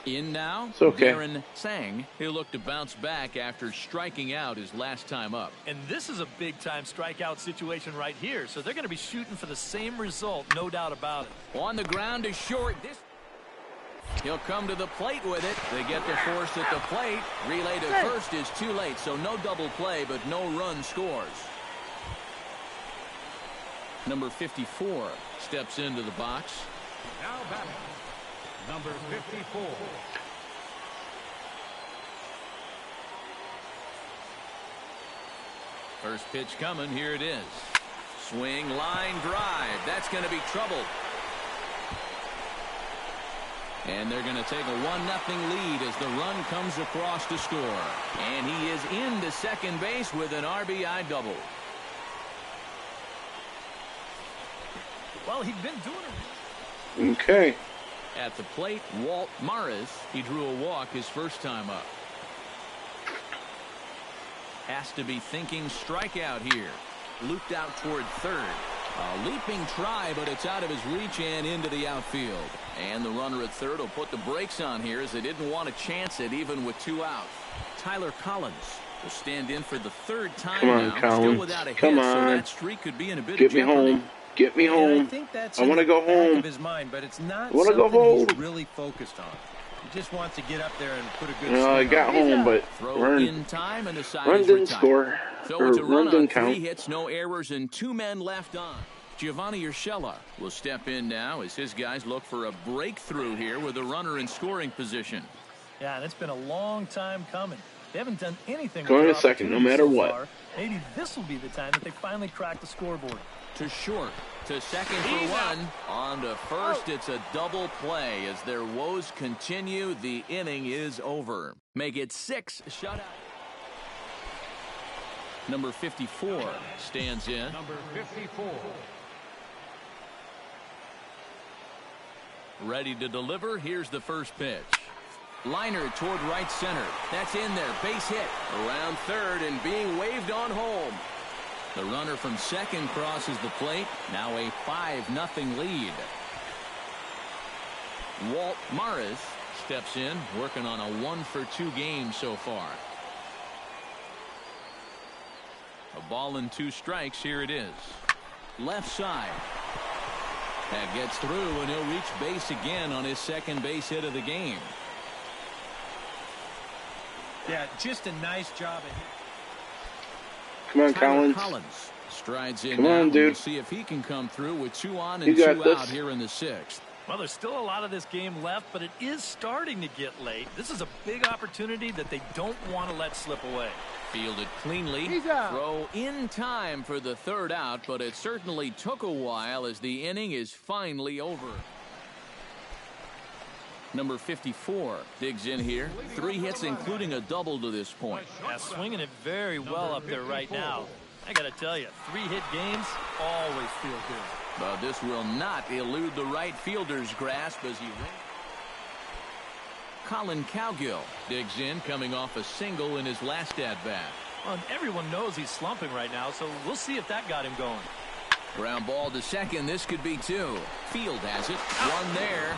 In now, it's okay. Darren Sang. He'll look to bounce back after striking out his last time up. And this is a big-time strikeout situation right here, so they're going to be shooting for the same result, no doubt about it. On the ground is short. He'll come to the plate with it. They get the force at the plate. Relay to first is too late, so no double play, but no run scores. Number 54 steps into the box. Now batting, number 54. First pitch coming. Here it is. Swing, line, drive. That's going to be trouble. And they're going to take a 1-0 lead as the run comes across to score. And he is into second base with an RBI double. Well, he'd been doing it. Okay. At the plate, Walt Morris. He drew a walk his first time up. Has to be thinking strikeout here. Looped out toward third. A leaping try, but it's out of his reach and into the outfield. And the runner at third will put the brakes on here as they didn't want to chance it even with 2 out. Tyler Collins will stand in for the third time Come on, now. Collins. Still without a Come hit, on. so that streak could be in a bit Get of me jeopardy. home. Get me home. I think that's I want to go in the back home. of his mind, but it's not I wanna go something home. he's really focused on. He just wants to get up there and put a good No, I swing got on it. home, but Throw in time and the side run is didn't retired. score. So Or it's a run run didn't on count. 3 hits, no errors, and 2 men left on. Giovanni Urshela will step in now as his guys look for a breakthrough here with a runner in scoring position. Yeah, and it's been a long time coming. They haven't done anything. Going with a their second, no opportunities matter so what. far. Maybe this will be the time that they finally crack the scoreboard. To short, to second for one. On to first, it's a double play. As their woes continue, the inning is over. Make it 6 shutout. Number 54 stands in. Number 54. Ready to deliver. Here's the first pitch. Liner toward right center. That's in there. Base hit. Around third and being waved on home. The runner from second crosses the plate. Now a 5-0 lead. Walt Morris steps in, working on a 1-for-2 game so far. A ball and 2 strikes. Here it is. Left side. That gets through, and he'll reach base again on his second base hit of the game. Yeah, just a nice job. Come on, Tyler Collins. strides in Come now. on, dude. We'll see if he can come through with 2 on You and got 2 this. out here in the 6th. Well, there's still a lot of this game left, but it is starting to get late. This is a big opportunity that they don't want to let slip away. Fielded cleanly. Throw in time for the 3rd out, but it certainly took a while as the inning is finally over. Number 54 digs in here. 3 hits, including a double to this point. Yeah, swinging it very well up there right now. I got to tell you, 3-hit games always feel good. But this will not elude the right fielder's grasp as he Colin Cowgill digs in, coming off a single in his last at-bat. Well, and everyone knows he's slumping right now, so we'll see if that got him going. Ground ball to second. This could be 2. Field has it. 1 there.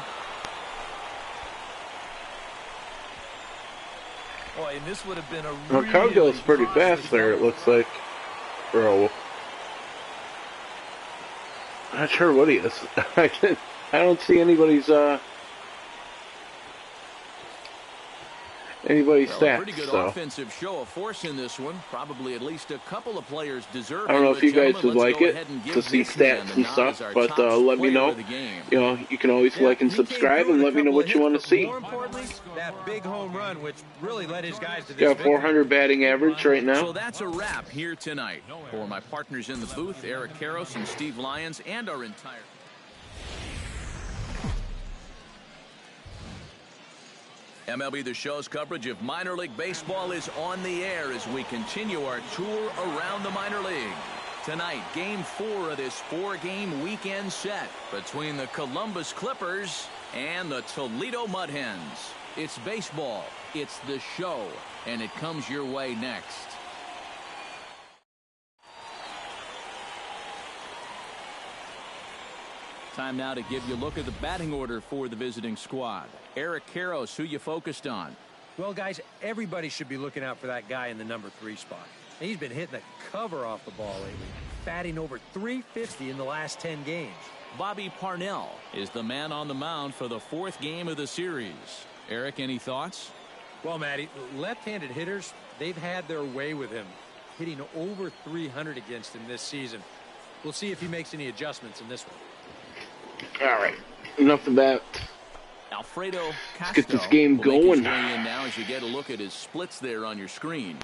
Boy, and this would have been a Well, Cowgill's pretty fast there, it looks like. Bro. Not sure what he is. I don't see anybody's stats. Pretty good So. offensive show of force in this one. Probably at least a couple of players deserve. I don't know if you guys would like it to see stats and stuff, but let me know. You know, you can always like and subscribe and let me know what you want to see. More importantly, that big home run, which really led his guys to this Got 400 batting average right now. So that's a wrap here tonight. For my partners in the booth, Eric Karros and Steve Lyons, and our entire MLB The Show's coverage of minor league baseball is on the air as we continue our tour around the minor league. Tonight, Game 4 of this 4-game weekend set between the Columbus Clippers and the Toledo Mud Hens. It's baseball, it's the show, and it comes your way next. Time now to give you a look at the batting order for the visiting squad. Eric Karros, who you focused on? Well, guys, everybody should be looking out for that guy in the number 3 spot. He's been hitting the cover off the ball lately, batting over .350 in the last 10 games. Bobby Parnell is the man on the mound for the 4th game of the series. Eric, any thoughts? Well, Matty, left-handed hitters, they've had their way with him, hitting over .300 against him this season. We'll see if he makes any adjustments in this one. All right, enough of that. Alfredo Castro. Let's get this game will make going. his way in now as you get a look at his splits there on your screen.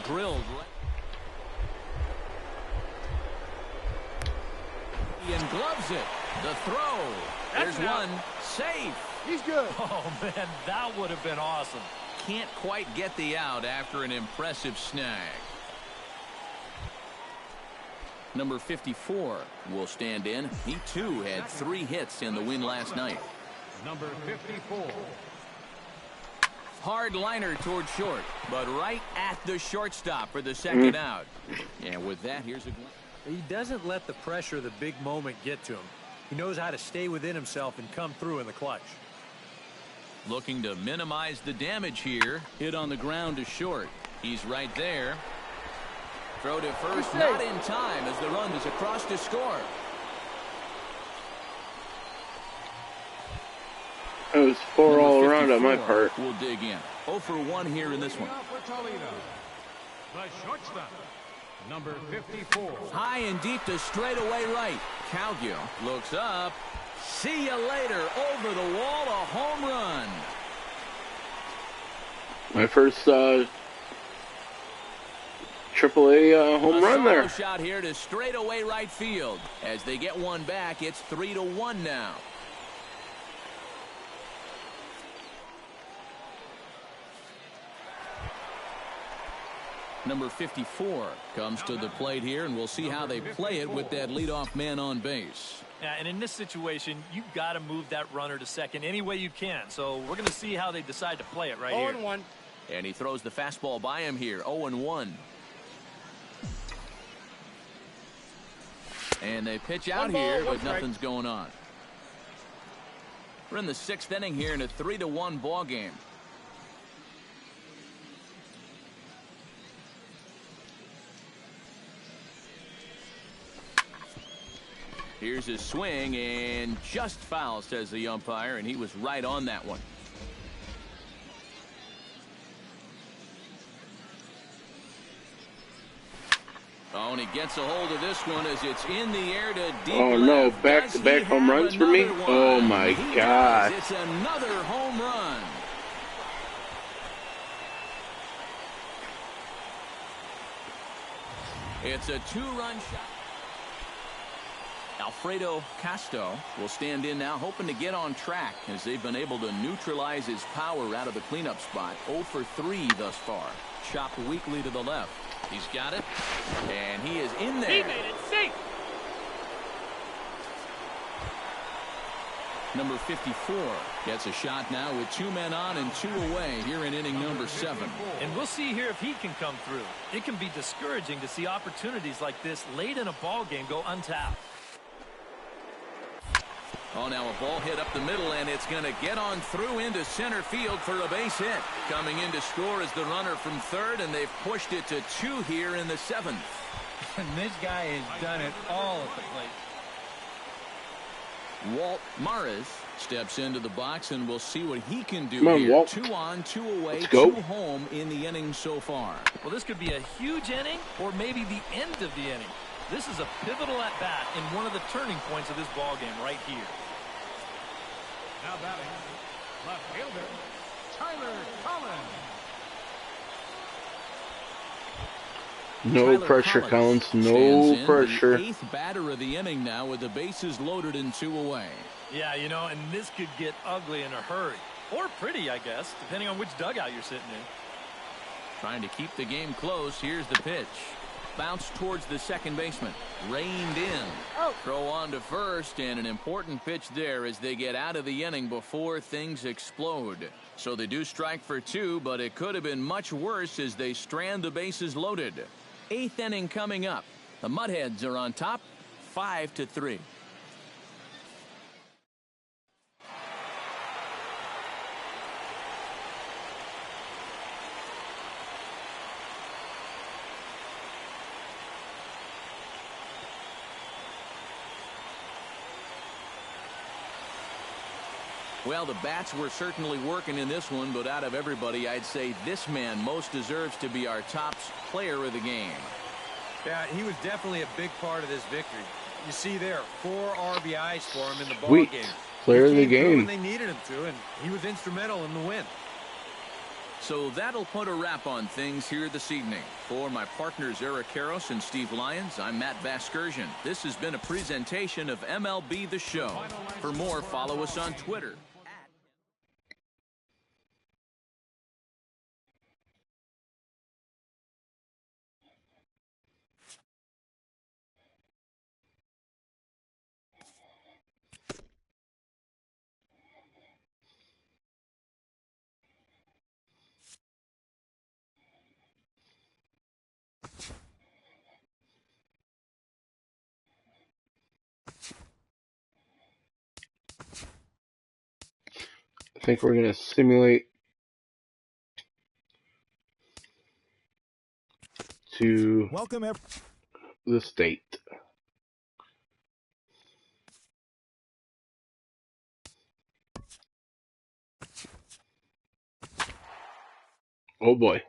Drilled. And gloves it. The throw. There's one. Safe. He's good. Oh, man, that would have been awesome. Can't quite get the out after an impressive snag. Number 54 will stand in. He too had 3 hits in the win last night. Number 54. Hard liner toward short, but right at the shortstop for the second out. And with that, here's a glance. He doesn't let the pressure of the big moment get to him. He knows how to stay within himself and come through in the clutch. Looking to minimize the damage here. Hit on the ground to short. He's right there. Throw to first, not in time as the run is across to score. It was 4 Number all around on my 54 part. will dig in. 0 for 1 here in this one. Now for Toledo, the shortstop, number 54. High and deep to straightaway right. Cowgill looks up. See you later. Over the wall, a home run. My first AAA home run there. A shot here to straightaway right field. As they get one back, it's 3-1 now. Number 54 comes to the plate here, and we'll see how they play it with that leadoff man on base. Yeah, and in this situation, you've got to move that runner to second any way you can. So we're going to see how they decide to play it right here. 0-1. And he throws the fastball by him here. 0-1. And they pitch out here, but nothing's going on. We're in the 6th inning here in a 3-1 ball game. Here's his swing, and just foul, says the umpire, and he was right on that one. Oh, and he gets a hold of this one as it's in the air to deep Oh no, left. back-to-back home runs for me? Oh my God. It's another home run. It's a 2-run shot. Alfredo Casto will stand in now, hoping to get on track as they've been able to neutralize his power out of the cleanup spot. 0 for 3 thus far. Chopped weakly to the left. He's got it, and he is in there. He made it safe. Number 54 gets a shot now with 2 men on and 2 away here in inning number 7. And we'll see here if he can come through. It can be discouraging to see opportunities like this late in a ball game go untapped. Oh, now a ball hit up the middle, and it's going to get on through into center field for a base hit. Coming in to score is the runner from third, and they've pushed it to 2 here in the 7th. And this guy has done it all at the plate. Walt Maris steps into the box, and we'll see what he can do Come on, here. Walt. 2 on, 2 away, Let's go. 2 home in the inning so far. Well, this could be a huge inning or maybe the end of the inning. This is a pivotal at-bat in one of the turning points of this ball game right here. Now batting, left fielder, Tyler Collins. No Tyler pressure, Collins Collins. stands No in, pressure. The 8th batter of the inning now with the bases loaded and 2 away. Yeah, you know, and this could get ugly in a hurry. Or pretty, I guess, depending on which dugout you're sitting in. Trying to keep the game close. Here's the pitch. Bounce towards the second baseman. Reined in. Throw on to first, and an important pitch there as they get out of the inning before things explode. So they do strike for 2, but it could have been much worse as they strand the bases loaded. 8th inning coming up. The Mudheads are on top, 5-3. Well, the bats were certainly working in this one, but out of everybody, I'd say this man most deserves to be our top player of the game. Yeah, he was definitely a big part of this victory. You see there, 4 RBIs for him in the ball Sweet. game. Player of the He came through game. when they needed him to, and he was instrumental in the win. So that'll put a wrap on things here this evening. For my partners Eric Karros and Steve Lyons, I'm Matt Vasgersian. This has been a presentation of MLB The Show. For more, follow us on Twitter. I think we're going to simulate to Welcome, the state. Oh boy.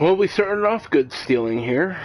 Well, we started off good stealing here.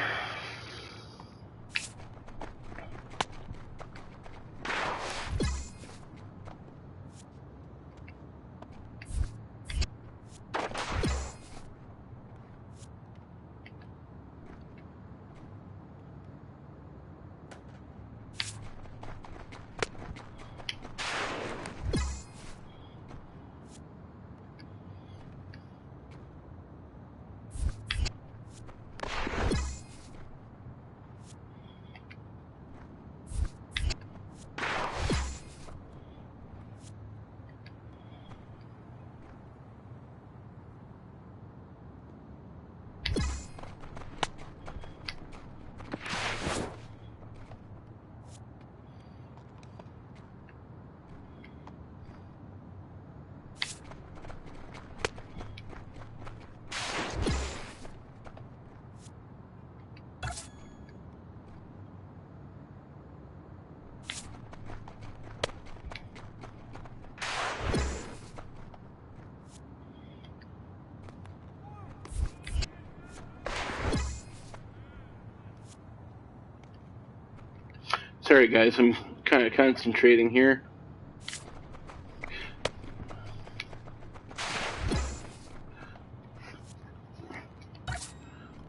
Alright guys, I'm kind of concentrating here.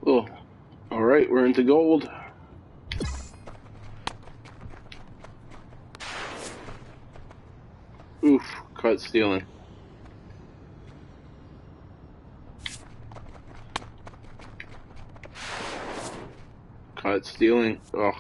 Oh, alright, we're into gold. Oof, caught stealing. Caught stealing. Oh.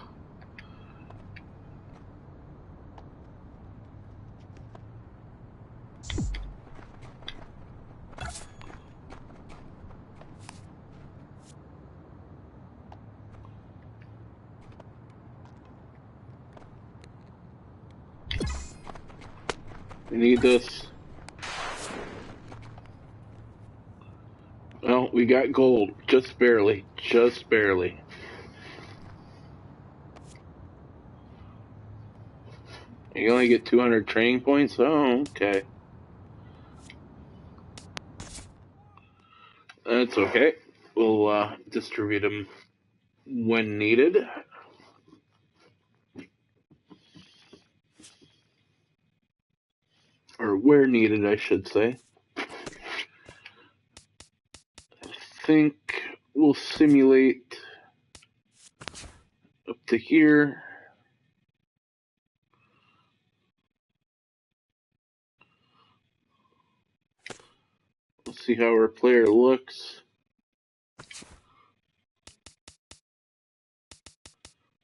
We need this. Well, we got gold. Just barely. Just barely. You only get 200 training points? Oh, okay. That's okay. We'll distribute them when needed. Or where needed, I should say. I think we'll simulate up to here. Let's see how our player looks.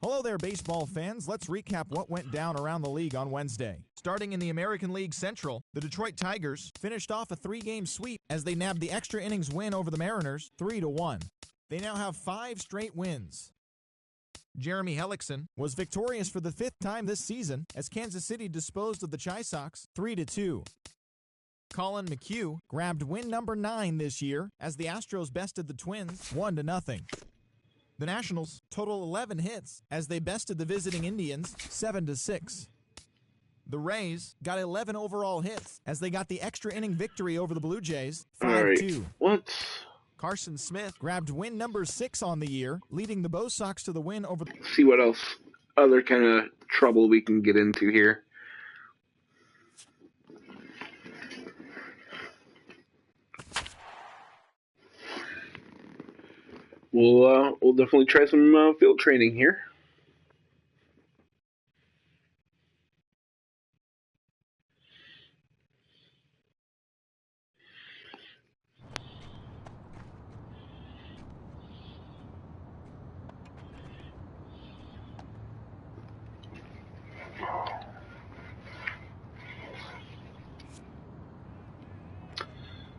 Hello there, baseball fans. Let's recap what went down around the league on Wednesday. Starting in the American League Central, the Detroit Tigers finished off a 3-game sweep as they nabbed the extra innings win over the Mariners 3-1. They now have 5 straight wins. Jeremy Hellickson was victorious for the 5th time this season as Kansas City disposed of the Chi Sox 3-2. Colin McHugh grabbed win number 9 this year as the Astros bested the Twins 1-0. The Nationals total 11 hits as they bested the visiting Indians 7-6. The Rays got 11 overall hits as they got the extra inning victory over the Blue Jays 5-2. What? Carson Smith grabbed win number 6 on the year, leading the Bo Sox to the win over the... See what else, other kind of trouble we can get into here. We'll definitely try some field training here.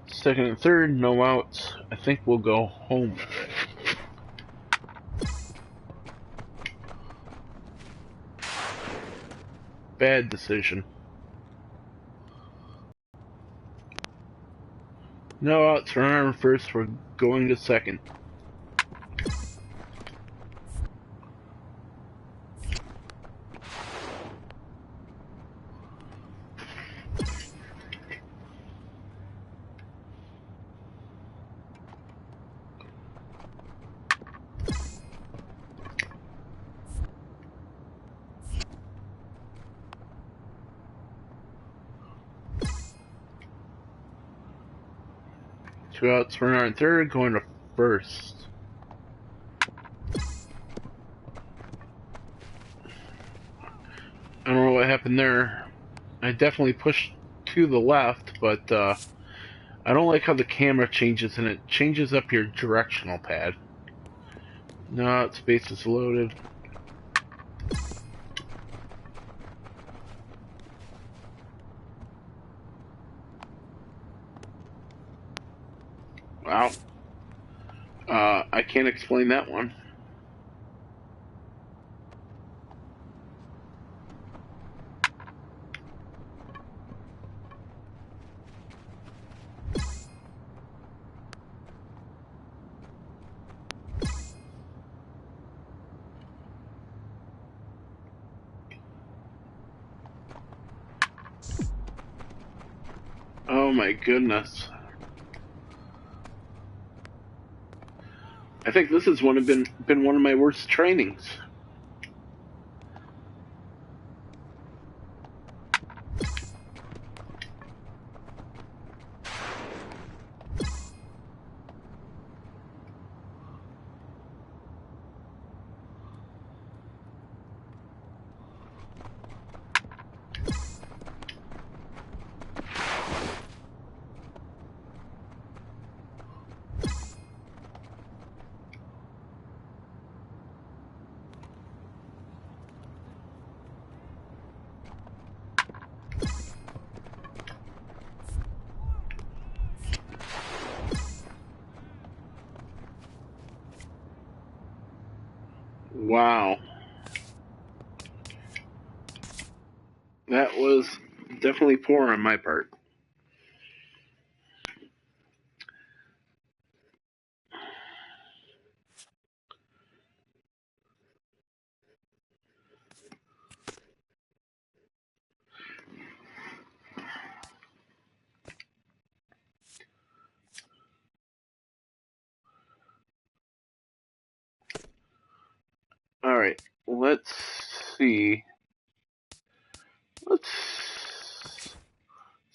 Second and third, no outs. I think we'll go home. Bad decision. No outs, runner on first. We're going to second. Two outs, runner on third, going to first. I don't know what happened there. I definitely pushed to the left, but I don't like how the camera changes and it changes up your directional pad. No, space is loaded. Wow. I can't explain that one. Oh my goodness. I think this has been one of my worst trainings. Wow. That was definitely poor on my part. All right, let's see. Let's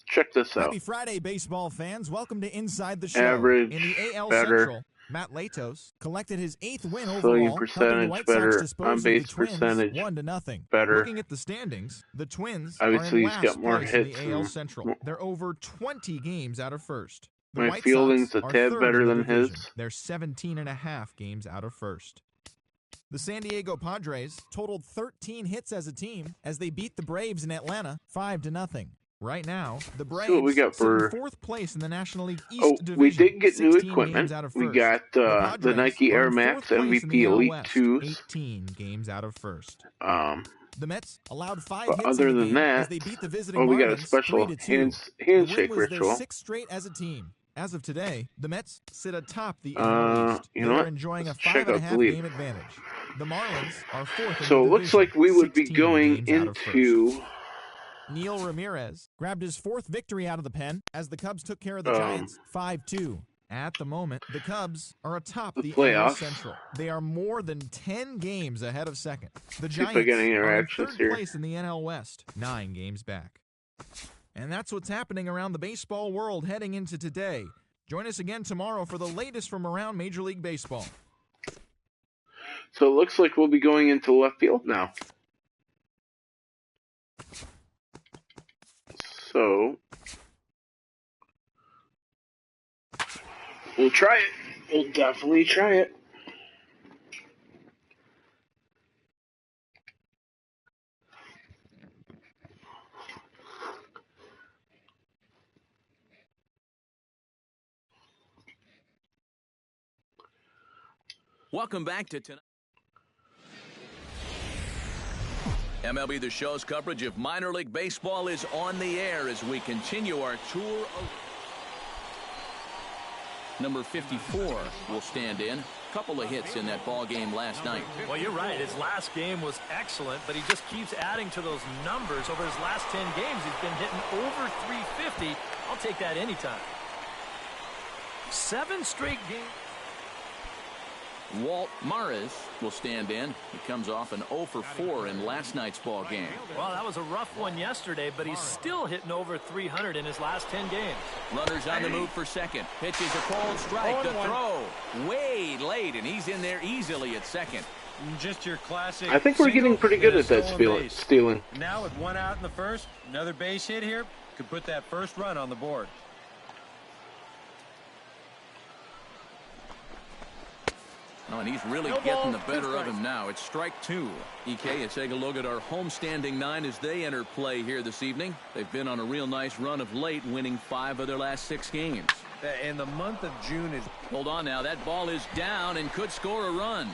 check this out. Happy Friday, baseball fans. Welcome to Inside the Show. Average, In the AL better. Central, Matt Latos collected his 8th win Slugging overall, helping the percentage White better. Sox dispose On of the base Twins percentage 1-0. better. Looking at the standings, the Twins Obviously, are in he's last got more place hits in the AL and Central. They're over 20 games out of first. The my White fielding's Sox a are tad third better in the than division. his. They're 17.5 games out of first. The San Diego Padres totaled 13 hits as a team as they beat the Braves in Atlanta 5-0. Right now, the Braves See what we got sit in for. 4th place in the National League East Oh, division. we did get new 16 equipment. games out of We first. got the Padres Nike are Air in Max 4th place in the MVP NL Elite West, 2s. 18 games out of first. Um, The Mets allowed 5 but hits other in the than game as that, they beat the visiting we got a Marlins special 3-2. The win handshake was their ritual. 6th straight as a team. As of today, the Mets sit atop the NL East. You They know are what? enjoying Let's a check out the 5.5 lead. game advantage. The Marlins are 4th in So the it looks division, like we would be 16 going games out of first. into. Neil Ramirez grabbed his 4th victory out of the pen as the Cubs took care of the Giants 5-2. At the moment, the Cubs are atop the AL Central. They are more than 10 games ahead of second. The Giants are in 3rd place in the NL West, 9 games back. And that's what's happening around the baseball world heading into today. Join us again tomorrow for the latest from around Major League Baseball. So it looks like we'll be going into left field now. So we'll try it. We'll definitely try it. Welcome back to tonight. MLB the Show's coverage of minor league baseball is on the air as we continue our tour of... Number 54 will stand in. Couple of hits in that ball game last night. Well, you're right. His last game was excellent, but he just keeps adding to those numbers. Over his last 10 games, he's been hitting over 350. I'll take that anytime. 7 straight games. Walt Maris will stand in. He comes off an 0 for 4 in last night's ball game. Well, that was a rough one yesterday, but he's still hitting over 300 in his last 10 games. Runners on the move for second. Pitches a cold strike. The throw way late, and he's in there easily at second. Just your classic. I think we're getting pretty good at that stealing. Now with 1 out in the first, another base hit here could put that first run on the board. Oh, and he's really getting the better of him now. It's strike 2. EK, let's take a look at our homestanding 9 as they enter play here this evening. They've been on a real nice run of late, winning 5 of their last 6 games. And the month of June is... Hold on now. That ball is down and could score a run.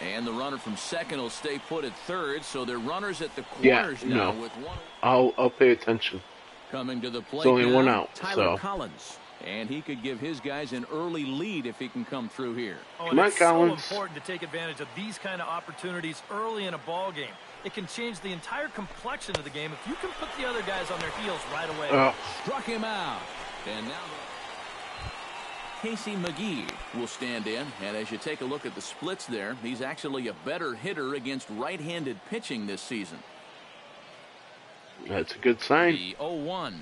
And the runner from second will stay put at third, so they're runners at the corners now with 1. I'll pay attention. Coming to the plate It's only now, 1 out, Tyler so. Collins. And he could give his guys an early lead if he can come through here. Oh, Come on, it's Collins. so important to take advantage of these kind of opportunities early in a ball game. It can change the entire complexion of the game if you can put the other guys on their heels right away. Struck him out. And now Casey McGee will stand in. And as you take a look at the splits there, he's actually a better hitter against right-handed pitching this season. That's a good sign. The 0-1.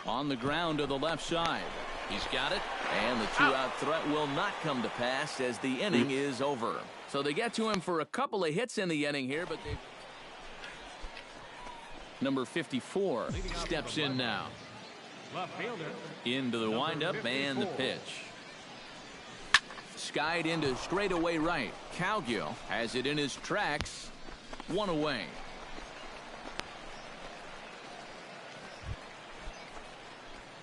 On the ground to the left side. He's got it, and the 2-out threat will not come to pass as the inning is over. So they get to him for a couple of hits in the inning here, but they... Number 54 steps in now. Into the windup and the pitch. Skied into straightaway right. Cowgill has it in his tracks. 1 away.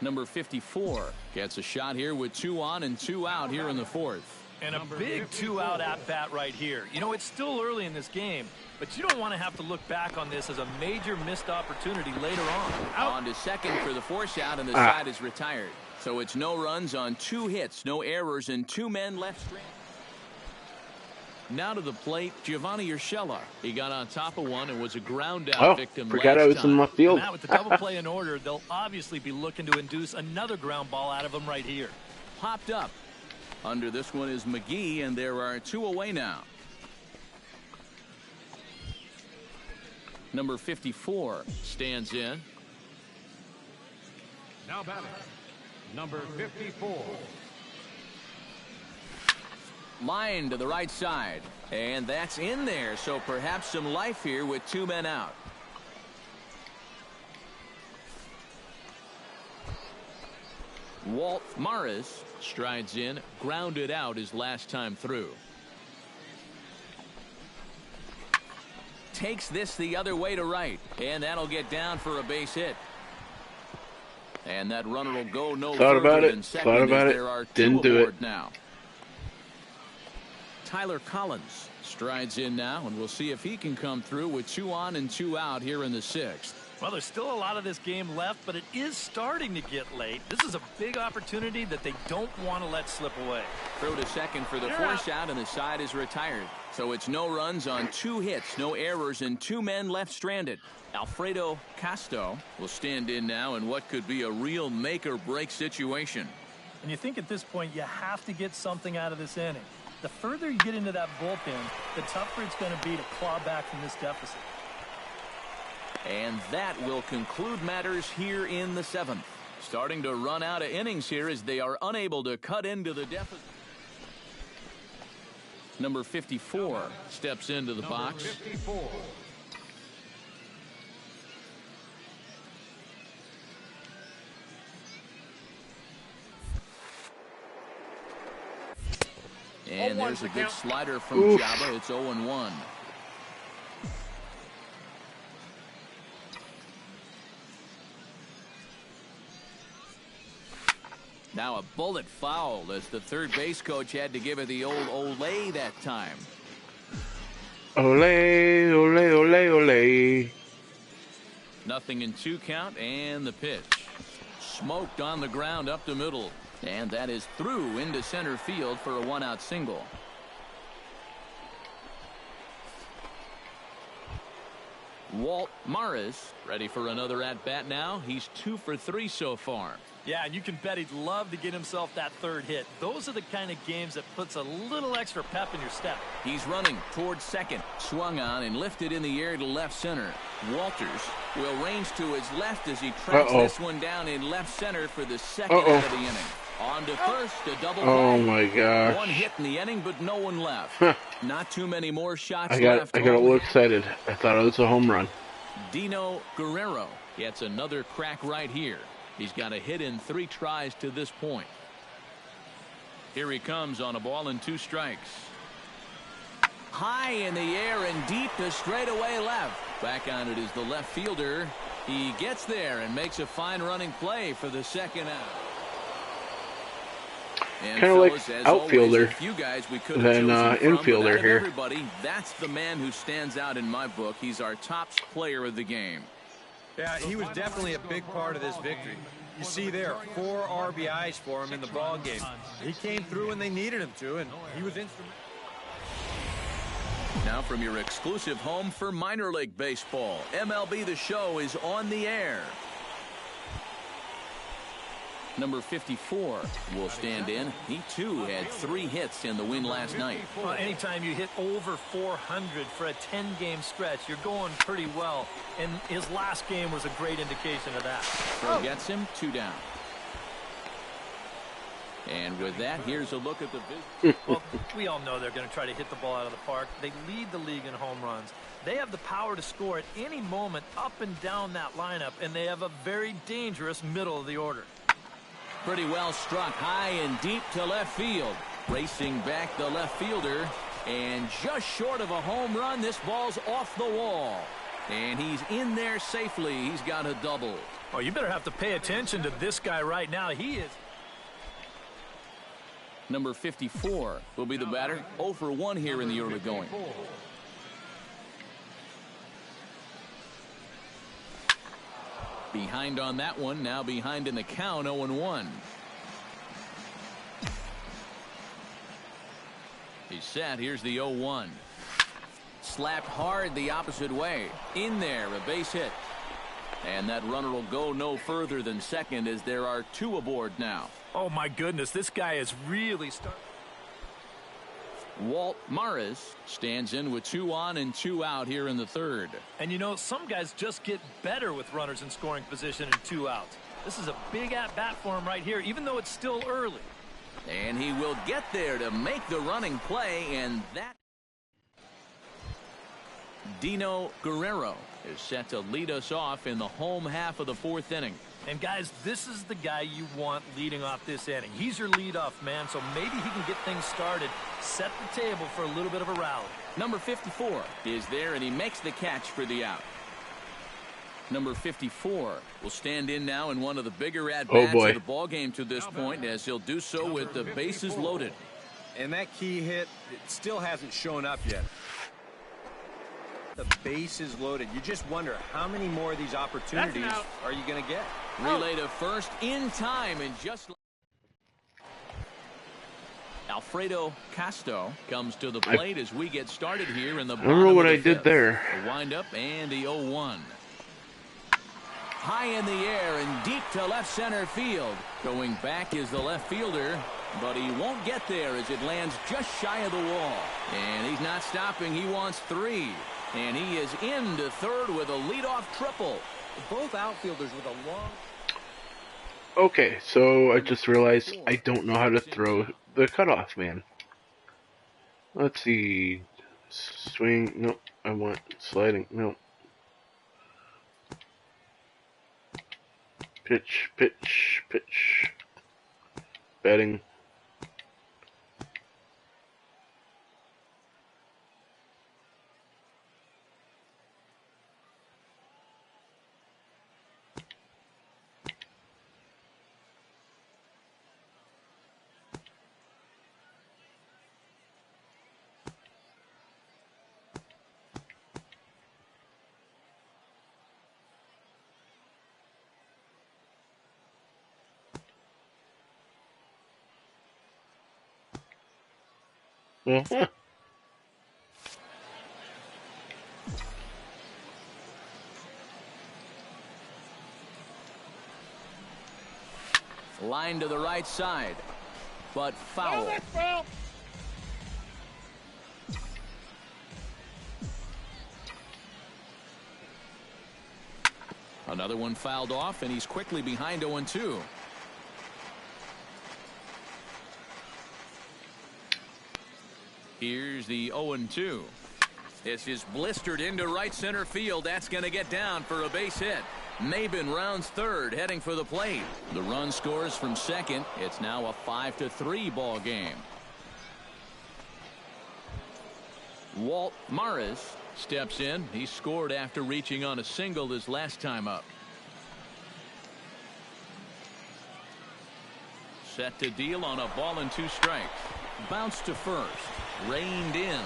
Number 54 gets a shot here with 2 on and 2 out here in the 4th. And a big 2-out at-bat right here. You know, it's still early in this game, but you don't want to have to look back on this as a major missed opportunity later on. On to second for the force out, and the side is retired. So it's no runs on 2 hits, no errors, and 2 men left stranded. Now to the plate, Giovanni Urshela. He got on top of one and was a ground out victim forgot last I was time. in left field. Now with the double play in order, they'll obviously be looking to induce another ground ball out of him right here. Popped up. Under this one is McGee, and there are 2 away now. Number 54 stands in. Now batting, number 54. Line to the right side, and that's in there, so perhaps some life here with 2 men out. Walt Morris strides in, grounded out his last time through. Takes this the other way to right, and that'll get down for a base hit. And that runner will go no further than second. Thought about it. There are 2 Didn't do aboard it. now. Tyler Collins strides in now, and we'll see if he can come through with 2 on and 2 out here in the 6th. Well, there's still a lot of this game left, but it is starting to get late. This is a big opportunity that they don't want to let slip away. Throw to second for the force out, and the side is retired. So it's no runs on 2 hits, no errors, and 2 men left stranded. Alfredo Casto will stand in now in what could be a real make-or-break situation. And you think at this point you have to get something out of this inning. The further you get into that bullpen, the tougher it's going to be to claw back from this deficit. And that will conclude matters here in the 7th. Starting to run out of innings here as they are unable to cut into the deficit. Number 54 steps into the box. 54. And there's a good slider from Java. It's 0-1. Now a bullet foul as the third base coach had to give it the old Olay that time. Olay, olay, olay, olay. Nothing in 2 count, and the pitch. Smoked on the ground up the middle. And that is through into center field for a 1-out single. Walt Morris ready for another at-bat now. He's 2 for 3 so far. Yeah, and you can bet he'd love to get himself that third hit. Those are the kind of games that puts a little extra pep in your step. He's running towards second. Swung on and lifted in the air to left center. Walters will range to his left as he tracks this one down in left center for the second out of the inning. On to first, a double play. Oh my gosh. 1 hit in the inning, but no one left. Not too many more shots I left. got a little excited. I thought it was a home run. Dino Guerrero gets another crack right here. He's got a hit in 3 tries to this point. Here he comes on a ball and 2 strikes. High in the air and deep to straightaway left. Back on it is the left fielder. He gets there and makes a fine running play for the second out. Kind of like outfielder than infielder here. Everybody, that's the man who stands out in my book. He's our top player of the game. Yeah, he was definitely a big part of this victory. You see there, 4 RBIs for him in the ball game. He came through when they needed him to, and he was instrumental. Now from your exclusive home for minor league baseball, MLB The Show is on the air. Number 54 will stand in. He, too, had 3 hits in the win last night. Well, anytime you hit over 400 for a 10-game stretch, you're going pretty well. And his last game was a great indication of that. Throw gets him, 2 down. And with that, here's a look at the business. Well, we all know they're going to try to hit the ball out of the park. They lead the league in home runs. They have the power to score at any moment up and down that lineup, and they have a very dangerous middle of the order. Pretty well struck high and deep to left field. Racing back the left fielder. And just short of a home run, this ball's off the wall. And he's in there safely. He's got a double. Oh, you better have to pay attention to this guy right now. He is. Number 54 will be the batter. 0 for 1 here in the early going. Behind on that one. Now behind in the count. 0-1. He's set. Here's the 0-1. Slapped hard the opposite way. In there, a base hit. And that runner will go no further than second as there are 2 aboard now. Oh, my goodness. This guy is really starting. Walt Morris stands in with 2 on and 2 out here in the third. And you know, some guys just get better with runners in scoring position and 2 outs. This is a big at-bat for him right here, even though it's still early. And he will get there to make the running play, and that Dino Guerrero is set to lead us off in the home half of the 4th inning. And guys, this is the guy you want leading off this inning. He's your leadoff man, so maybe he can get things started, set the table for a little bit of a rally. Number 54 is there, and he makes the catch for the out. Number 54 will stand in now in one of the bigger at-bats of the ball game to this point, as he'll do so with the bases loaded. And that key hit, it still hasn't shown up yet. The base is loaded. You just wonder how many more of these opportunities are you going to get? Relay to first in time, and just Alfredo Castro comes to the plate as we get started here in the bottom. I don't know what of the I did fifth. there. A wind up and the 0-1. High in the air and deep to left center field. Going back is the left fielder, but he won't get there as it lands just shy of the wall. And he's not stopping. He wants 3. And he is into third with a leadoff triple. Both outfielders with a long... Okay, so I just realized I don't know how to throw the cutoff man. Let's see. Swing. Nope. I want sliding. Nope. Pitch, pitch, pitch. Batting. Uh-huh. Line to the right side, but foul. Another one fouled off, and he's quickly behind 0-2. Here's the 0-2. This is blistered into right center field. That's going to get down for a base hit. Maben rounds third, heading for the plate. The run scores from second. It's now a 5-3 ball game. Walt Morris steps in. He scored after reaching on a single his last time up. Set to deal on a ball and 2 strikes. Bounce to first. Reined in.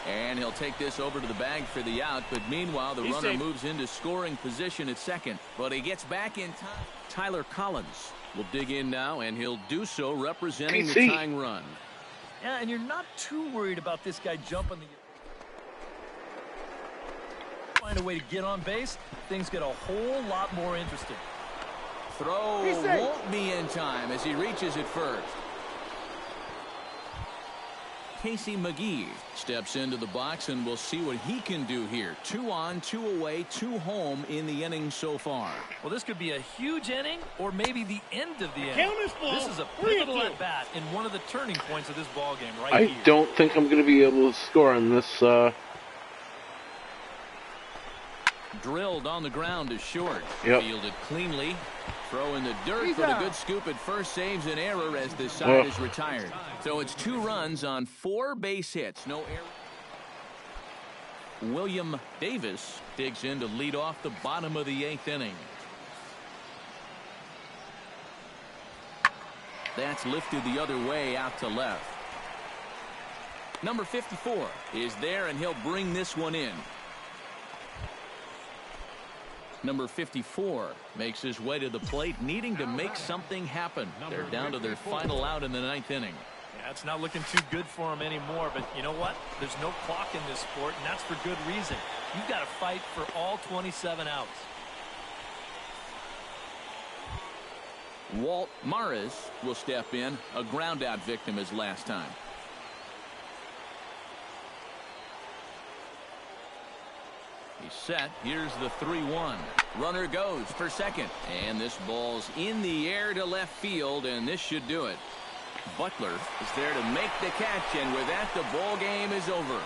And he'll take this over to the bag for the out. But meanwhile, the runner moves into scoring position at second. But he gets back in time. Tyler Collins will dig in now, and he'll do so representing the tying run. Yeah, and you're not too worried about this guy jumping the... Find a way to get on base, things get a whole lot more interesting. Throw won't be in time as he reaches it first. Casey McGee steps into the box, and we'll see what he can do here. 2 on, 2 away, 2 home in the inning so far. Well, this could be a huge inning or maybe the end of the inning. This is a pivotal at bat in one of the turning points of this ball game right here. I don't think I'm going to be able to score on this. Drilled on the ground to short. Yep. Fielded cleanly. Throw in the dirt for the good scoop at first. Saves an error as the side is retired. So it's 2 runs on 4 base hits. No error. William Davis digs in to lead off the bottom of the 8th inning. That's lifted the other way out to left. Number 54 is there, and he'll bring this one in. Number 54 makes his way to the plate, needing to make something happen. They're down to their final out in the 9th inning. Yeah, it's not looking too good for him anymore, but you know what? There's no clock in this sport, and that's for good reason. You've got to fight for all 27 outs. Walt Morris will step in, a ground out victim his last time. He's set. Here's the 3-1. Runner goes for second. And this ball's in the air to left field, and this should do it. Butler is there to make the catch, and with that, the ball game is over.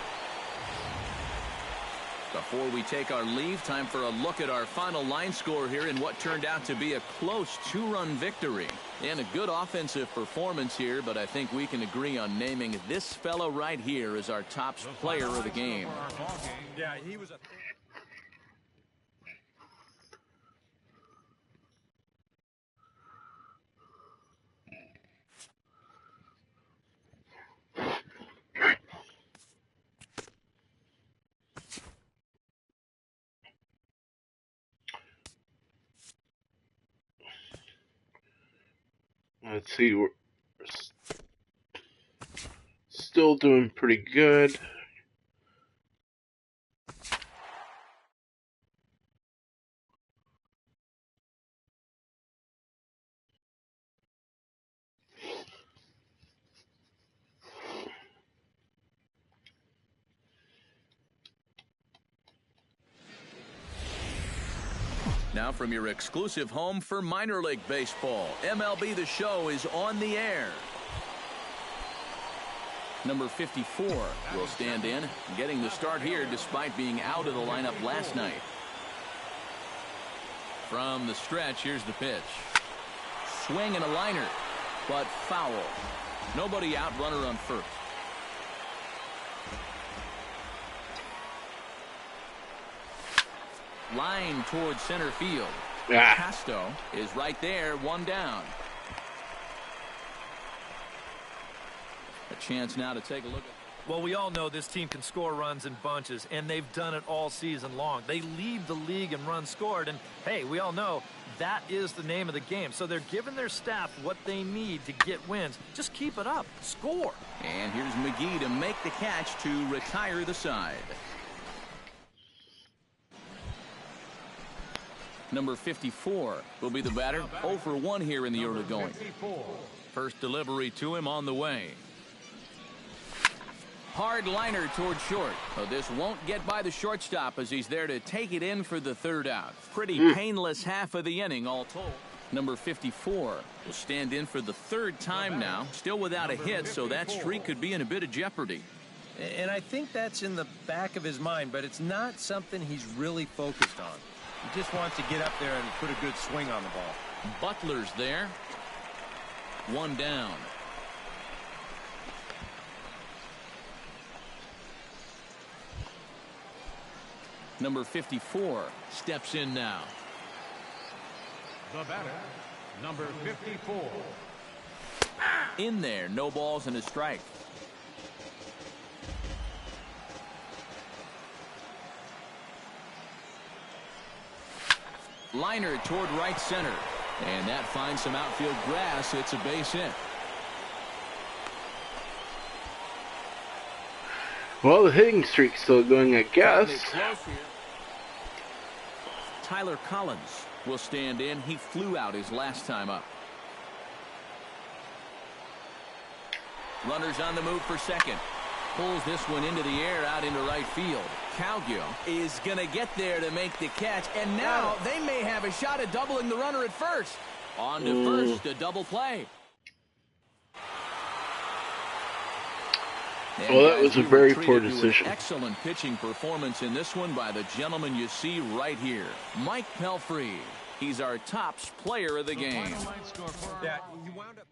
Before we take our leave, time for a look at our final line score here in what turned out to be a close 2-run victory. And a good offensive performance here, but I think we can agree on naming this fellow right here as our top player of the game. Yeah, he was a... Let's see, we're still doing pretty good. Now from your exclusive home for minor league baseball, MLB the Show is on the air. Number 54 will stand in, getting the start here despite being out of the lineup last night. From the stretch, here's the pitch. Swing and a liner, but foul. Nobody out, runner on first. Line towards center field. Casto is right there, one down. A chance now to take a look at. Well, we all know this team can score runs in bunches, and they've done it all season long. They lead the league in runs scored, and hey, we all know that is the name of the game. So they're giving their staff what they need to get wins. Just keep it up. Score. And here's McGee to make the catch to retire the side. Number 54 will be the batter. 0 for 1 here in the early going. First delivery to him on the way. Hard liner toward short. So this won't get by the shortstop as he's there to take it in for the 3rd out. Pretty painless half of the inning all told. Number 54 will stand in for the 3rd time now. Still without a hit, so that streak could be in a bit of jeopardy. And I think that's in the back of his mind, but it's not something he's really focused on. He just wants to get up there and put a good swing on the ball. Butler's there. One down. Number 54 steps in now. The batter, number 54. In there, no balls and a strike. Liner toward right center. And that finds some outfield grass. It's a base hit. Well, the hitting streak's still going, I guess. Tyler Collins will stand in. He flew out his last time up. Runners on the move for second. Pulls this one into the air out into right field. Cowgill is going to get there to make the catch. And now they may have a shot at doubling the runner at first. On to first, a double play. And well, that was a very poor to decision. Excellent pitching performance in this one by the gentleman you see right here, Mike Pelfrey. He's our tops player of the game. Yeah, he wound up.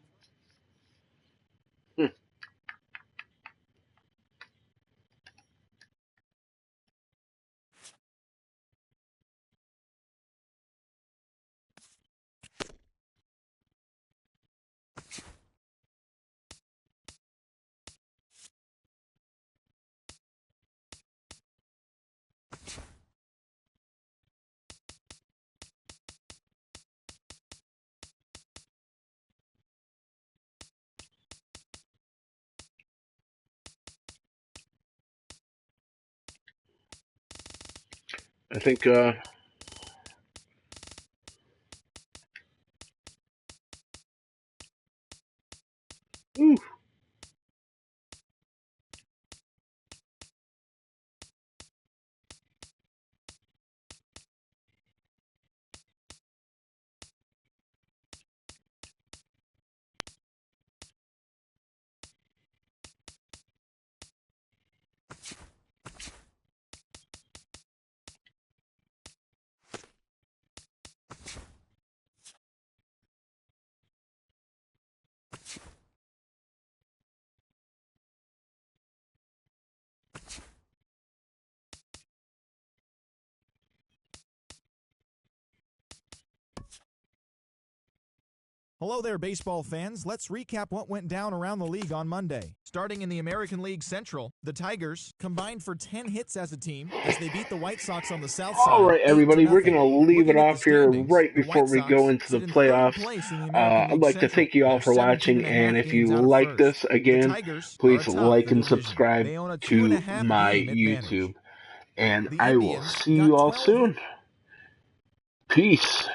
I think ooh. Hello there, baseball fans. Let's recap what went down around the league on Monday. Starting in the American League Central, the Tigers combined for 10 hits as a team as they beat the White Sox on the south All side right, everybody, we're 8-0. going to leave it Looking at the off here standings, right the before White we go Sox into the sit in third playoffs. place in the American I'd League like to Central. thank you all They're for 17 watching, and a and half if you games out of like first. this The again, Tigers are please atop like the and division. subscribe They own a to 2.5 my game advantage. YouTube, and The I will Indians see got you all 12 hits. soon. Peace.